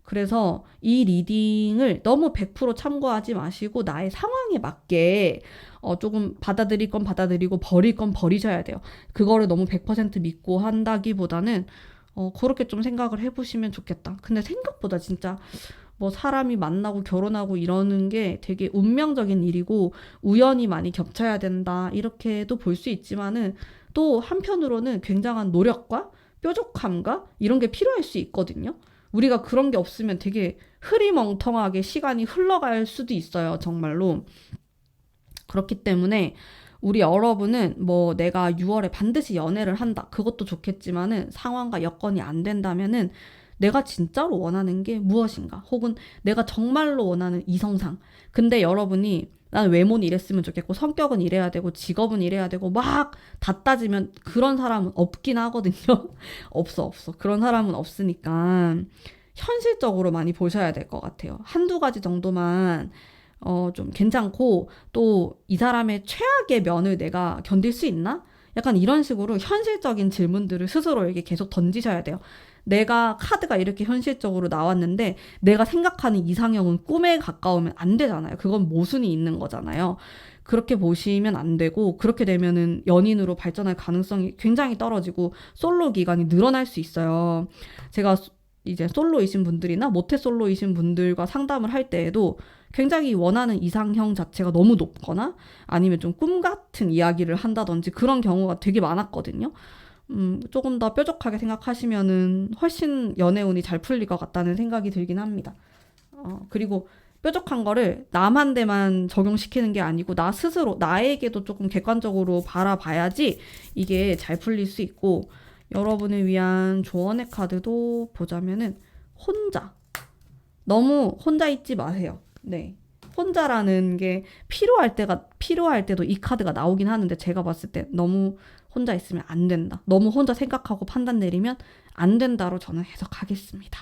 그래서 이 리딩을 너무 100% 참고하지 마시고 나의 상황에 맞게 조금 받아들일 건 받아들이고 버릴 건 버리셔야 돼요. 그거를 너무 100% 믿고 한다기보다는 그렇게 좀 생각을 해보시면 좋겠다. 근데 생각보다 진짜 뭐 사람이 만나고 결혼하고 이러는 게 되게 운명적인 일이고 우연이 많이 겹쳐야 된다 이렇게도 볼 수 있지만은 또 한편으로는 굉장한 노력과 뾰족함과 이런 게 필요할 수 있거든요. 우리가 그런 게 없으면 되게 흐리멍텅하게 시간이 흘러갈 수도 있어요, 정말로. 그렇기 때문에 우리 여러분은 뭐 내가 6월에 반드시 연애를 한다. 그것도 좋겠지만은 상황과 여건이 안 된다면은 내가 진짜로 원하는 게 무엇인가? 혹은 내가 정말로 원하는 이성상. 근데 여러분이 나는 외모는 이랬으면 좋겠고 성격은 이래야 되고 직업은 이래야 되고 막 다 따지면 그런 사람은 없긴 하거든요. 없어. 그런 사람은 없으니까 현실적으로 많이 보셔야 될 것 같아요. 한두 가지 정도만 좀 괜찮고 또 이 사람의 최악의 면을 내가 견딜 수 있나? 약간 이런 식으로 현실적인 질문들을 스스로에게 계속 던지셔야 돼요. 내가 카드가 이렇게 현실적으로 나왔는데 내가 생각하는 이상형은 꿈에 가까우면 안 되잖아요. 그건 모순이 있는 거잖아요. 그렇게 보시면 안 되고 그렇게 되면은 연인으로 발전할 가능성이 굉장히 떨어지고 솔로 기간이 늘어날 수 있어요. 제가 이제 솔로이신 분들이나 모태 솔로이신 분들과 상담을 할 때에도 굉장히 원하는 이상형 자체가 너무 높거나 아니면 좀 꿈 같은 이야기를 한다든지 그런 경우가 되게 많았거든요. 조금 더 뾰족하게 생각하시면은 훨씬 연애운이 잘 풀릴 것 같다는 생각이 들긴 합니다. 그리고 뾰족한 거를 남한테만 적용시키는 게 아니고 나 스스로 나에게도 조금 객관적으로 바라봐야지 이게 잘 풀릴 수 있고 여러분을 위한 조언의 카드도 보자면은 혼자 너무 혼자 있지 마세요. 네. 혼자라는 게 필요할 때도 이 카드가 나오긴 하는데 제가 봤을 때 너무 혼자 있으면 안 된다. 너무 혼자 생각하고 판단 내리면 안 된다로 저는 해석하겠습니다.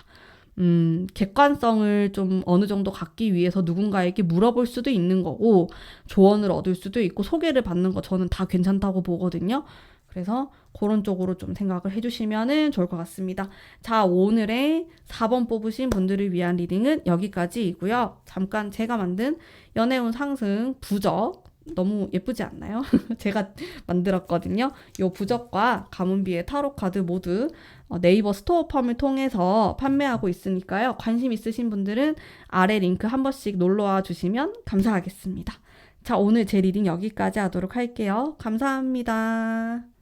객관성을 좀 어느 정도 갖기 위해서 누군가에게 물어볼 수도 있는 거고, 조언을 얻을 수도 있고, 소개를 받는 거 저는 다 괜찮다고 보거든요. 그래서 그런 쪽으로 좀 생각을 해주시면 좋을 것 같습니다. 자, 오늘의 4번 뽑으신 분들을 위한 리딩은 여기까지이고요. 잠깐 제가 만든 연애운 상승 부적 너무 예쁘지 않나요? 제가 만들었거든요. 이 부적과 가문비의 타로 카드 모두 네이버 스토어팜을 통해서 판매하고 있으니까요. 관심 있으신 분들은 아래 링크 한 번씩 놀러와 주시면 감사하겠습니다. 자, 오늘 제 리딩 여기까지 하도록 할게요. 감사합니다.